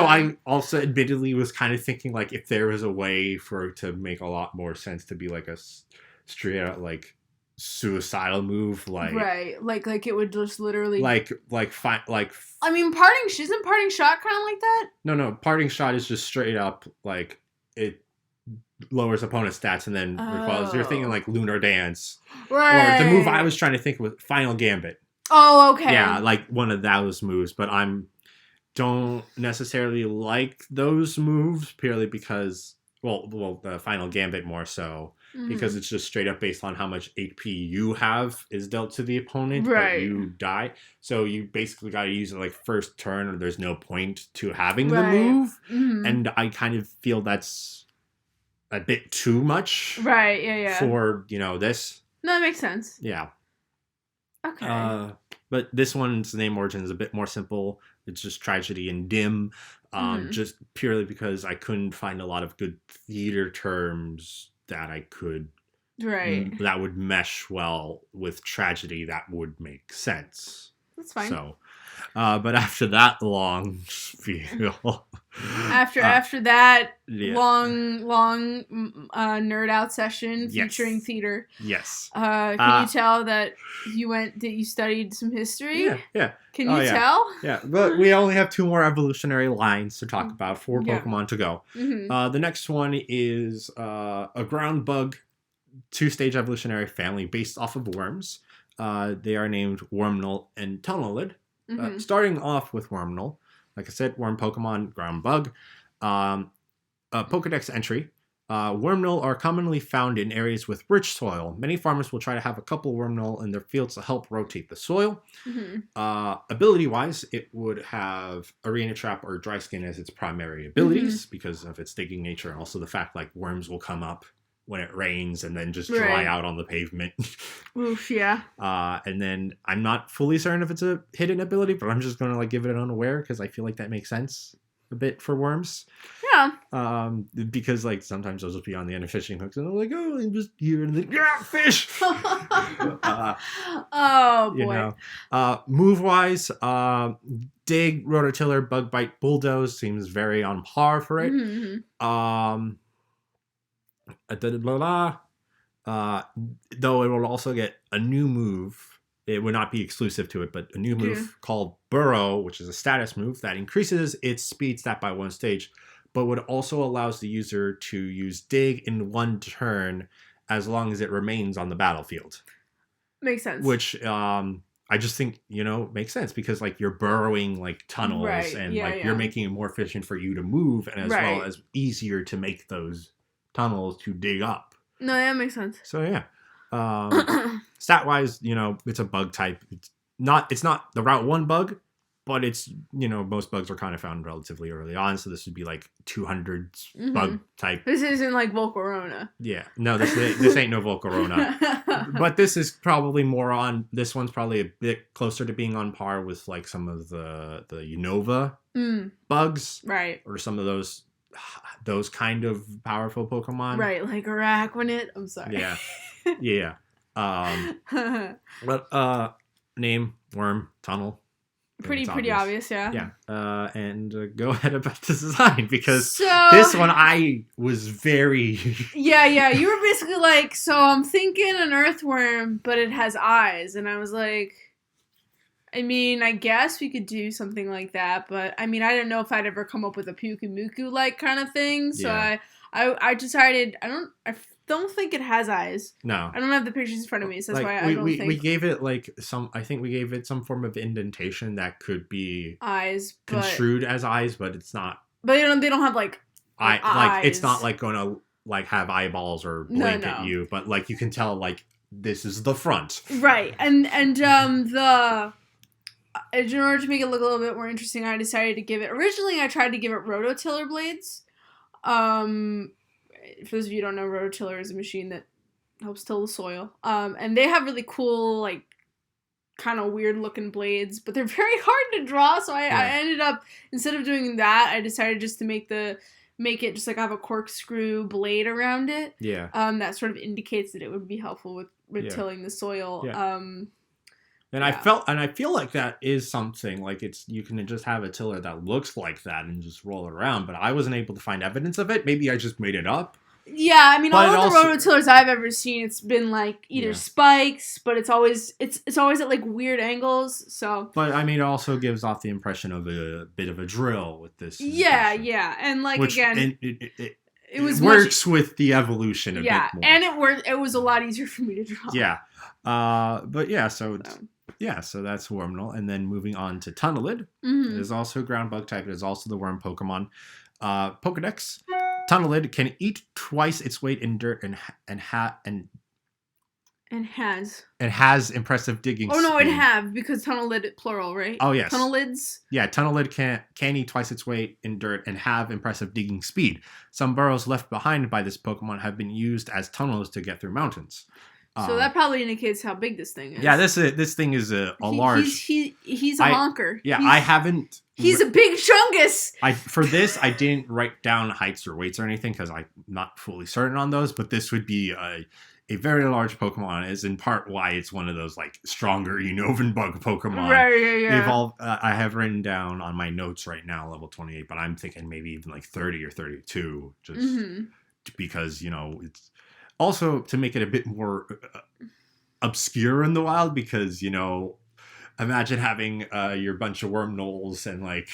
I also admittedly was kind of thinking like if there was a way for it to make a lot more sense to be like a straight out like suicidal move, like right, like it would just literally like. I mean, isn't parting shot kind of like that? No, parting shot is just straight up like it lowers opponent's stats and then recoils. You're thinking like Lunar Dance, right? Or the move I was trying to think was Final Gambit. Oh, okay. Yeah, like one of those moves, but don't necessarily like those moves purely because, well, the Final Gambit more so, because it's just straight up based on how much HP you have is dealt to the opponent, but you die. So you basically got to use it like first turn, or there's no point to having the move. And I kind of feel that's a bit too much, right? Yeah. For this. No, that makes sense. Yeah. Okay. But this one's name origin is a bit more simple. It's just tragedy and dim, just purely because I couldn't find a lot of good theater terms that I could, that would mesh well with tragedy. That would make sense. That's fine. So, but after that long spiel, after that long nerd out session featuring theater. Yes. Can you tell that you studied some history? Yeah. Can you tell? Yeah, but we only have 2 more evolutionary lines to talk about. 4 Pokemon to go. The next one is a ground bug 2-stage evolutionary family based off of worms. They are named Wormnol and Tunnelid. Starting off with Wormnol, like I said, worm Pokemon, ground bug. Pokedex entry. Wormnol are commonly found in areas with rich soil. Many farmers will try to have a couple Wormnol in their fields to help rotate the soil. Ability-wise, it would have Arena Trap or Dry Skin as its primary abilities because of its digging nature, and also the fact like worms will come up when it rains and then just dry out on the pavement. Oof, yeah. And then I'm not fully certain if it's a hidden ability, but I'm just going to like give it an unaware because I feel like that makes sense a bit for worms. Yeah. Because like sometimes they'll just be on the end of fishing hooks and they're like, oh, I'm just here and then fish. Oh boy. Move wise, dig, rototiller, bug bite, bulldoze seems very on par for it. Though it will also get a new move. It would not be exclusive to it, but a new move called Burrow, which is a status move that increases its speed stat by 1 stage, but would also allows the user to use dig in 1 turn as long as it remains on the battlefield. Makes sense. Which I just think, makes sense because like you're burrowing like tunnels and you're making it more efficient for you to move and as well as easier to make those tunnels to dig up. No, that makes sense. So yeah. Stat wise, it's a bug type. It's not the Route 1 bug, but it's, most bugs are kind of found relatively early on. So this would be like 200s bug type. This isn't like Volcarona. Yeah. No, this ain't no Volcarona. But this is probably this one's probably a bit closer to being on par with like some of the Unova bugs. Right. Or some of those kind of powerful Pokemon. Right. Like Araquanid. I'm sorry. Yeah. Yeah. But name, worm, tunnel. Pretty obvious, yeah. Yeah. And go ahead about the design because this one I was very Yeah, you were basically like, so I'm thinking an earthworm, but it has eyes, and I was like, I mean, I guess we could do something like that, but I mean, I didn't know if I'd ever come up with a Pyukumuku like kind of thing. So I decided I don't think it has eyes. No, I don't have the pictures in front of me, so that's why I don't think we gave it like some. I think we gave it some form of indentation that could be eyes construed as eyes, but it's not. But they don't have like eyes. Like it's not like going to like have eyeballs or blink at you, but like you can tell like this is the front. Right, and the. In order to make it look a little bit more interesting, I decided to give it. Originally, I tried to give it rototiller blades. For those of you who don't know, rototiller is a machine that helps till the soil. And they have really cool, like, kind of weird looking blades, but they're very hard to draw. So I ended up, instead of doing that, I decided just to make it just like I have a corkscrew blade around it. Yeah. That sort of indicates that it would be helpful with tilling the soil. Yeah. And I feel like that is something like you can just have a tiller that looks like that and just roll it around. But I wasn't able to find evidence of it. Maybe I just made it up. Yeah, I mean, all of the rototillers I've ever seen, it's been like either spikes, but it's always at like weird angles. So. But I mean, it also gives off the impression of a bit of a drill with this. Yeah, and like again. It works with the evolution a bit more. And it was a lot easier for me to draw. Yeah. So that's Wormnal. And then moving on to Tunnelid. It is also a ground bug type. It is also the worm Pokemon. Pokedex. Tunnelid can eat twice its weight in dirt and has impressive digging speed. Oh no, it have because Tunnelid plural, right? Oh yes. Tunnelids. Yeah, Tunnelid can eat twice its weight in dirt and have impressive digging speed. Some burrows left behind by this Pokemon have been used as tunnels to get through mountains. So that probably indicates how big this thing is. Yeah, this thing is a large. He's a honker. Yeah, I haven't. He's a big chungus. For this, I didn't write down heights or weights or anything because I'm not fully certain on those. But this would be a very large Pokemon. Is in part why it's one of those like stronger Unova bug Pokemon. Right, yeah. Evolve. I have written down on my notes right now level 28, but I'm thinking maybe even like 30 or 32, just because it's. Also, to make it a bit more obscure in the wild, because, imagine having your bunch of Wormnols and, like,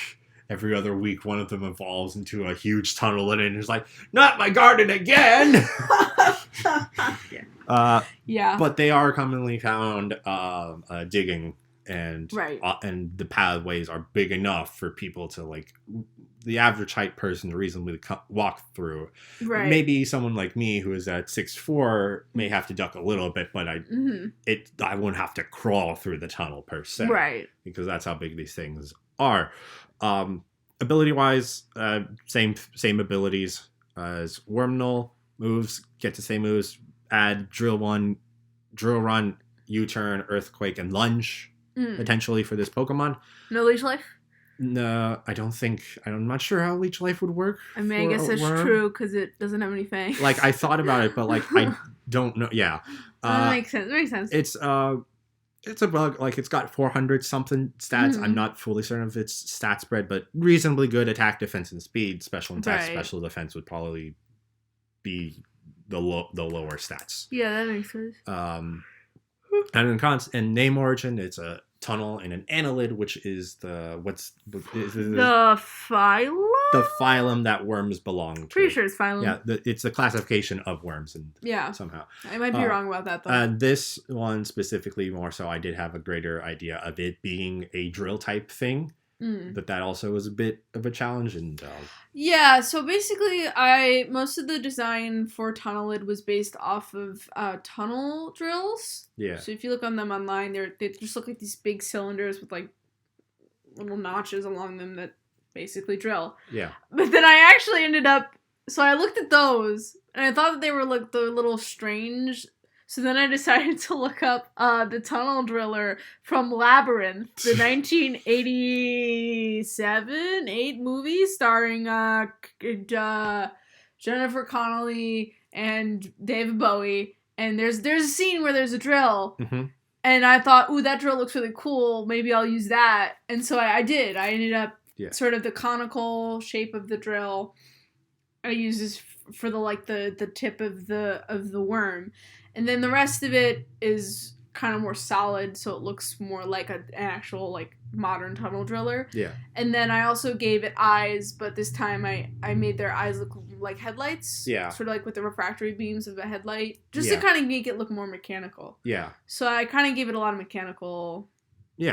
every other week one of them evolves into a huge tunnel and it's like, not my garden again! But they are commonly found digging, and the pathways are big enough for people to, like, the average height person to reasonably walk through. Right. Maybe someone like me who is at 6'4" may have to duck a little bit, but I won't have to crawl through the tunnel per se. Right. Because that's how big these things are. Ability wise, same abilities as Wormnol. Moves, get the same moves. Add Drill Run, U-Turn, Earthquake, and Lunge potentially for this Pokemon. No Leech Life? No, I don't think. I'm not sure how Leech Life would work. I mean, I guess that's true because it doesn't have any fangs. Like I thought about it, but like I don't know. Yeah, that makes sense. It makes sense. It's a bug. Like it's got 400 something stats. I'm not fully certain of its stat spread, but reasonably good attack, defense, and speed. Special attack, special defense would probably be the lower stats. Yeah, that makes sense. And name origin, it's a tunnel and an annelid, which is the phylum? The phylum that worms belong to. Pretty sure it's phylum. Yeah, it's the classification of worms, and somehow I might be wrong about that though. And this one specifically, more so, I did have a greater idea of it being a drill type thing. But that also was a bit of a challenge, and so basically, most of the design for Tunnelid was based off of tunnel drills. Yeah. So if you look on them online, they just look like these big cylinders with like little notches along them that basically drill. Yeah. But then I actually ended up. So I looked at those and I thought that they were like the little strange. So then I decided to look up the tunnel driller from Labyrinth, the 1987-8 movie starring Jennifer Connelly and David Bowie. And there's a scene where there's a drill. Mm-hmm. And I thought, ooh, that drill looks really cool. Maybe I'll use that. And so I did. I ended up sort of the conical shape of the drill. I used this for the tip of the worm. And then the rest of it is kind of more solid, so it looks more like an actual like modern tunnel driller. Yeah. And then I also gave it eyes, but this time I made their eyes look like headlights. Yeah. Sort of like with the refractory beams of a headlight, just to kind of make it look more mechanical. Yeah. So I kind of gave it a lot of mechanical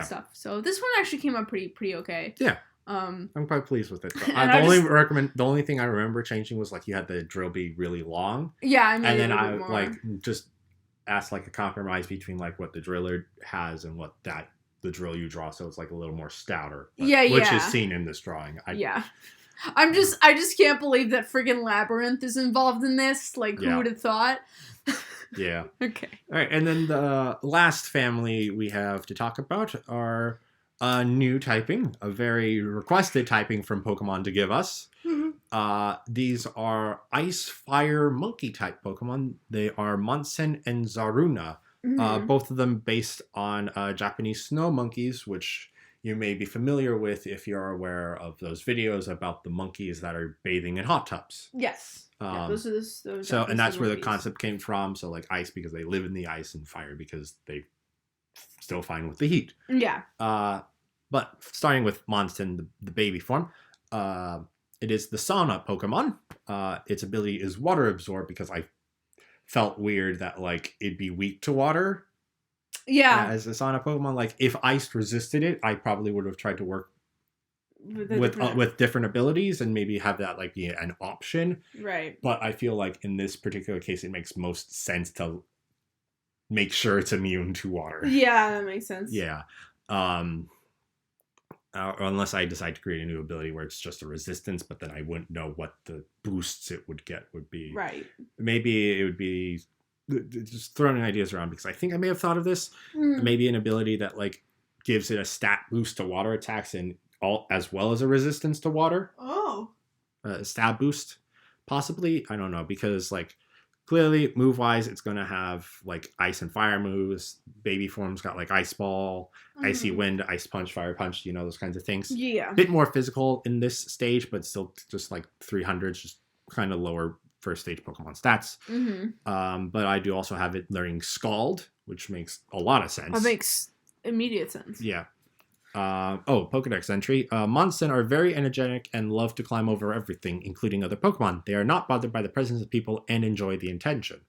stuff. So this one actually came out pretty okay. Yeah. I'm quite pleased with it. The only thing I remember changing was like you had the drill be really long. Yeah, I made and then it a I bit more. like just asked like a compromise between like what the driller has and what the drill you draw, so it's like a little more stouter. Which is seen in this drawing. I just can't believe that friggin' Labyrinth is involved in this. Like, who would have thought? Yeah. Okay. All right, and then the last family we have to talk about are new typing, a very requested typing from Pokemon to give us. Mm-hmm. These are Ice, Fire, Monkey type Pokemon. They are Monsen and Zaruna. Mm-hmm. Both of them based on Japanese snow monkeys, which you may be familiar with if you're aware of those videos about the monkeys that are bathing in hot tubs. Yes. Those are those so, and that's where the concept came from. So, like ice because they live in the ice, and fire because they still fine with the heat. Yeah. But starting with Monsen, the baby form, it is the sauna Pokemon. Its ability is water absorb because I felt weird that like it'd be weak to water. Yeah. As a sauna Pokemon, like if ice resisted it, I probably would have tried to work with different abilities and maybe have that like be an option. Right. But I feel like in this particular case, it makes most sense to make sure it's immune to water. Yeah, that makes sense. Yeah. Unless I decide to create a new ability where it's just a resistance, but then I wouldn't know what the boosts it would get would be. Right. Maybe it would be just throwing ideas around because I think I may have thought of this. Maybe an ability that like gives it a stat boost to water attacks and all as well as a resistance to water. Oh. Stab boost, possibly. I don't know because like clearly move wise, it's gonna have like ice and fire moves. Baby form's got like ice ball, icy wind, ice punch, fire punch. You know those kinds of things. Yeah. Bit more physical in this stage, but still just like 300s, just kind of lower first stage Pokemon stats. Mm-hmm. But I do also have it learning Scald, which makes a lot of sense. That makes immediate sense. Yeah. Pokedex entry. Monsen are very energetic and love to climb over everything, including other Pokemon. They are not bothered by the presence of people and enjoy the attention.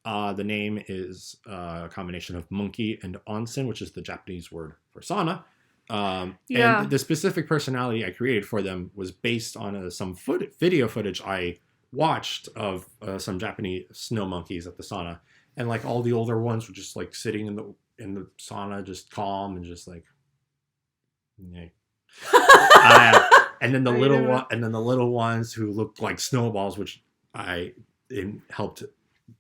The name is a combination of monkey and onsen, which is the Japanese word for sauna. And the specific personality I created for them was based on some video footage I watched of some Japanese snow monkeys at the sauna, and like all the older ones were just like sitting in the sauna, just calm and just like. Yeah. And then the little ones who looked like snowballs, which I helped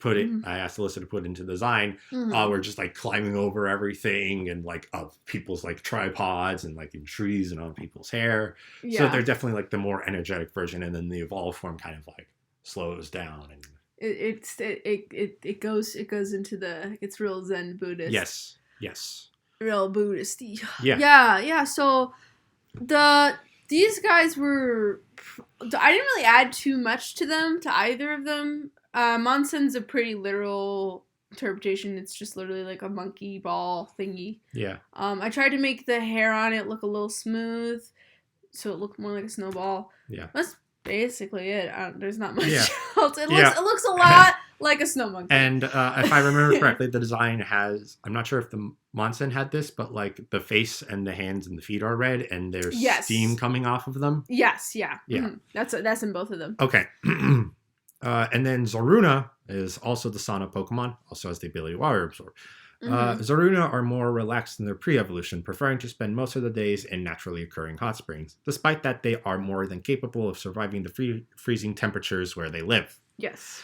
put it. I asked Alyssa to put into design. Were just like climbing over everything and like up people's like tripods and like in trees and on people's hair. Yeah. So they're definitely like the more energetic version, and then the evolved form kind of like slows down and it goes into it's real Zen Buddhist. Yes. Real Buddhist-y. Yeah. So these guys were. I didn't really add too much to either of them. Monsen's a pretty literal interpretation. It's just literally like a monkey ball thingy. Yeah. I tried to make the hair on it look a little smooth, so it looked more like a snowball. Yeah. That's basically it. There's not much else. It looks a lot like a snow monkey. And if I remember correctly, the design has, I'm not sure if the Monsen had this, but like the face and the hands and the feet are red and there's steam coming off of them. Yes, yeah. Mm-hmm. That's in both of them. Okay. And then Zaruna is also the sauna Pokemon, also has the ability to water absorb. Zaruna are more relaxed in their pre-evolution, preferring to spend most of the days in naturally occurring hot springs. Despite that, they are more than capable of surviving the freezing temperatures where they live. Yes.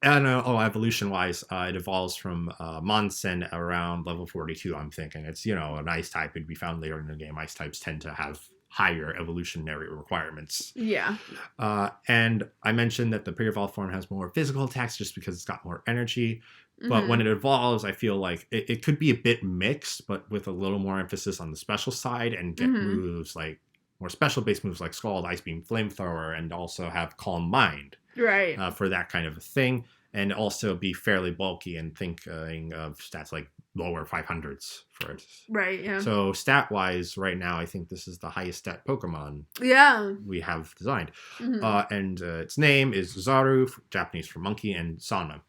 Evolution-wise, it evolves from Monsen around level 42, I'm thinking. It's, an ice type. It'd be found later in the game. Ice types tend to have higher evolutionary requirements. Yeah. And I mentioned that the pre-evolved form has more physical attacks just because it's got more energy. But when it evolves, I feel like it could be a bit mixed, but with a little more emphasis on the special side and get moves like more special-based moves like Scald, Ice Beam, Flamethrower, and also have Calm Mind. Right. For that kind of a thing. and also be fairly bulky and thinking of stats like lower 500s for it. Right, yeah. So stat-wise, right now, I think this is the highest stat Pokemon we have designed. And its name is Zaru, Japanese for monkey, and Sana.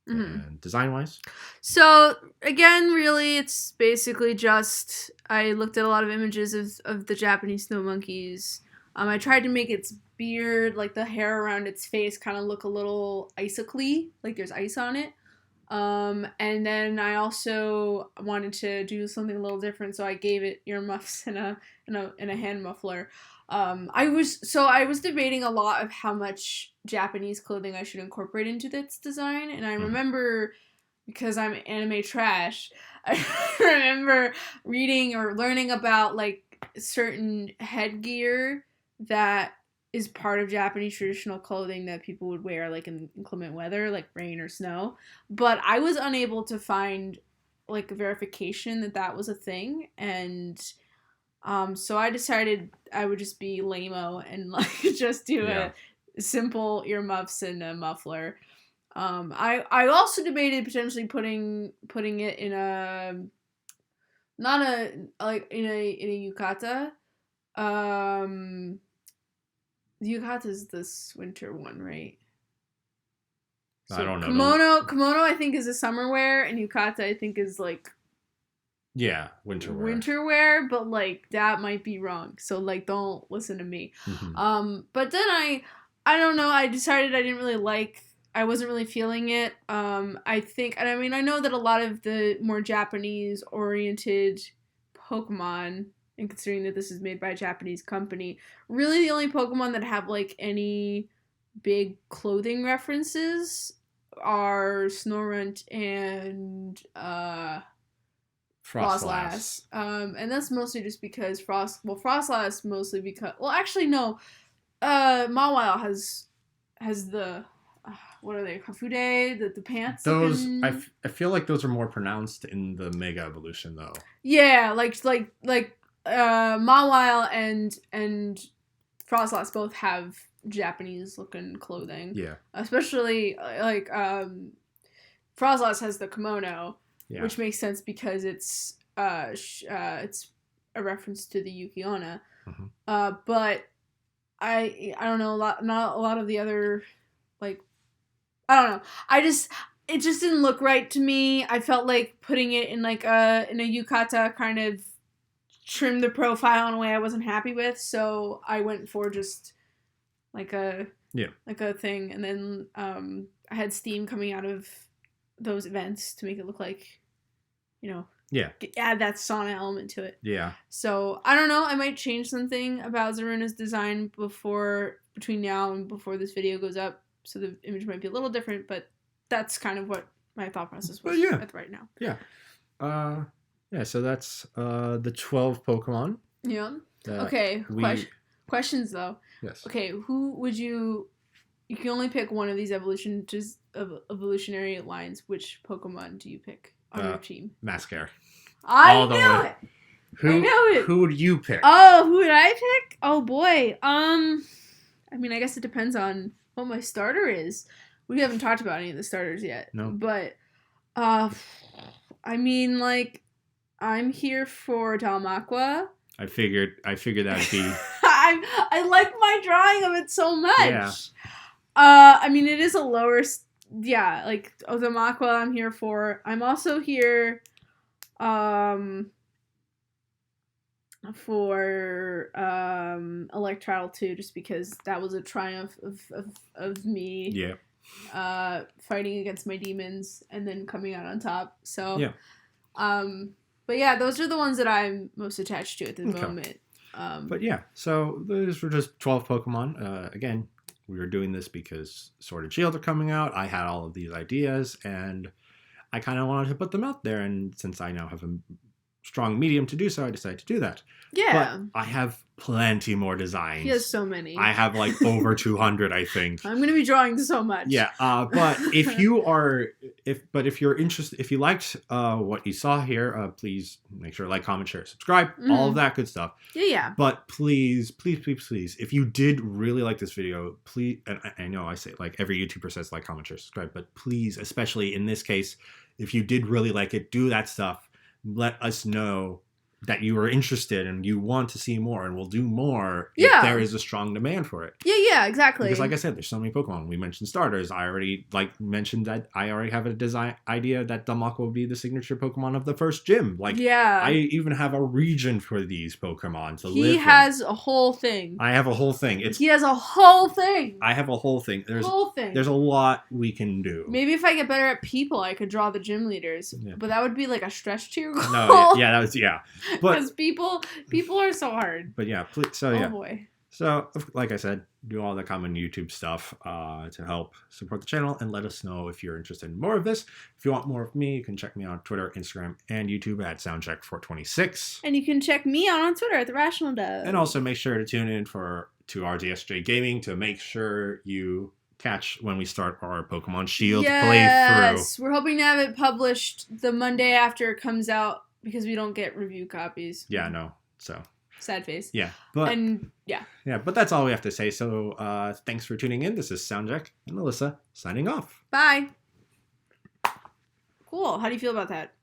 And design-wise? So, again, really, it's basically just... I looked at a lot of images of the Japanese snow monkeys. I tried to make its beard, like the hair around its face, kind of look a little icicly, like there's ice on it. And then I also wanted to do something a little different, so I gave it earmuffs and a hand muffler. I was debating a lot of how much Japanese clothing I should incorporate into this design, and I remember, because I'm anime trash, I remember reading or learning about like certain headgear that is part of Japanese traditional clothing that people would wear like in inclement weather, like rain or snow. But I was unable to find like a verification that that was a thing. And so I decided I would just be lame-o and like just do a simple earmuffs and a muffler. I also debated potentially putting it in a, not a, like in a yukata. Yukata is this winter one, right? So I don't know. Kimono I think is a summer wear, and yukata I think is like winter wear. Winter wear, but like that might be wrong. So like don't listen to me. But then I don't know, I decided I wasn't really feeling it. I think, and I mean I know that a lot of the more Japanese oriented Pokemon, and considering that this is made by a Japanese company, really the only Pokemon that have like any big clothing references are Snorunt and Frostlass. And that's mostly just because Frostlass mostly because, well actually no, Mawile has the what are they, Kafude, the pants? Those I feel like those are more pronounced in the Mega Evolution though. Yeah, like Mawile and Frostlass both have Japanese looking clothing. Yeah. Especially like Frostlass has the kimono, which makes sense because it's a reference to the Yuki-onna. But I don't know, not a lot of the other, like, I don't know. It just didn't look right to me. I felt like putting it in like in a yukata kind of trimmed the profile in a way I wasn't happy with, so I went for just like a thing, and then I had steam coming out of those events to make it look like, you know, add that sauna element to it. Yeah. So I don't know, I might change something about Zaruna's design between now and before this video goes up, so the image might be a little different, but that's kind of what my thought process was right now. Yeah, so that's the 12 Pokemon. Yeah. Okay, questions though. Yes. Okay, who would you can only pick one of these evolutionary lines. Which Pokemon do you pick on your team? Mascara. I knew it! I knew it! Who would you pick? Oh, who would I pick? Oh boy. I mean, I guess it depends on what my starter is. We haven't talked about any of the starters yet. No. But, I mean, like, I'm here for Dalmaqua. I figured that'd be... I like my drawing of it so much. Yeah. I mean, it is a lower... like, Dalmaqua I'm here for. I'm also here... for Electrile too, just because that was a triumph of me fighting against my demons and then coming out on top. So but yeah, those are the ones that I'm most attached to at the moment. But yeah, so those were just 12 Pokemon. Again, we were doing this because Sword and Shield are coming out. I had all of these ideas and I kind of wanted to put them out there, and since I now have a strong medium to do so, I decided to do that. Yeah. But I have plenty more designs. He has so many. I have like over 200, I think. I'm going to be drawing so much. Yeah. But if you're interested, if you liked what you saw here, please make sure to like, comment, share, subscribe, all of that good stuff. Yeah. But please, if you did really like this video, please, and I know I say like every YouTuber says like, comment, share, subscribe, but please, especially in this case, if you did really like it, do that stuff. Let us know that you are interested and you want to see more, and we'll do more if there is a strong demand for it. Yeah, exactly. Because like I said, there's so many Pokemon. We mentioned starters. I already mentioned that I already have a design idea that Dumako will be the signature Pokemon of the first gym. Like, I even have a region for these Pokemon to live in. He has a whole thing. I have a whole thing. He has a whole thing. I have a whole thing. There's a lot we can do. Maybe if I get better at people, I could draw the gym leaders. Yeah. But that would be like a stretch to your goal. No, Because people are so hard. But yeah, please, so yeah. Oh boy. So, like I said, do all the common YouTube stuff to help support the channel, and let us know if you're interested in more of this. If you want more of me, you can check me on Twitter, Instagram, and YouTube at Soundjack426. And you can check me out on Twitter at therationaldove. And also make sure to tune in to RDSJ Gaming to make sure you catch when we start our Pokemon Shield playthrough. Yes, we're hoping to have it published the Monday after it comes out, because we don't get review copies. Yeah, no. So sad face. Yeah. But that's all we have to say. So thanks for tuning in. This is Soundjack and Melissa signing off. Bye. Cool. How do you feel about that?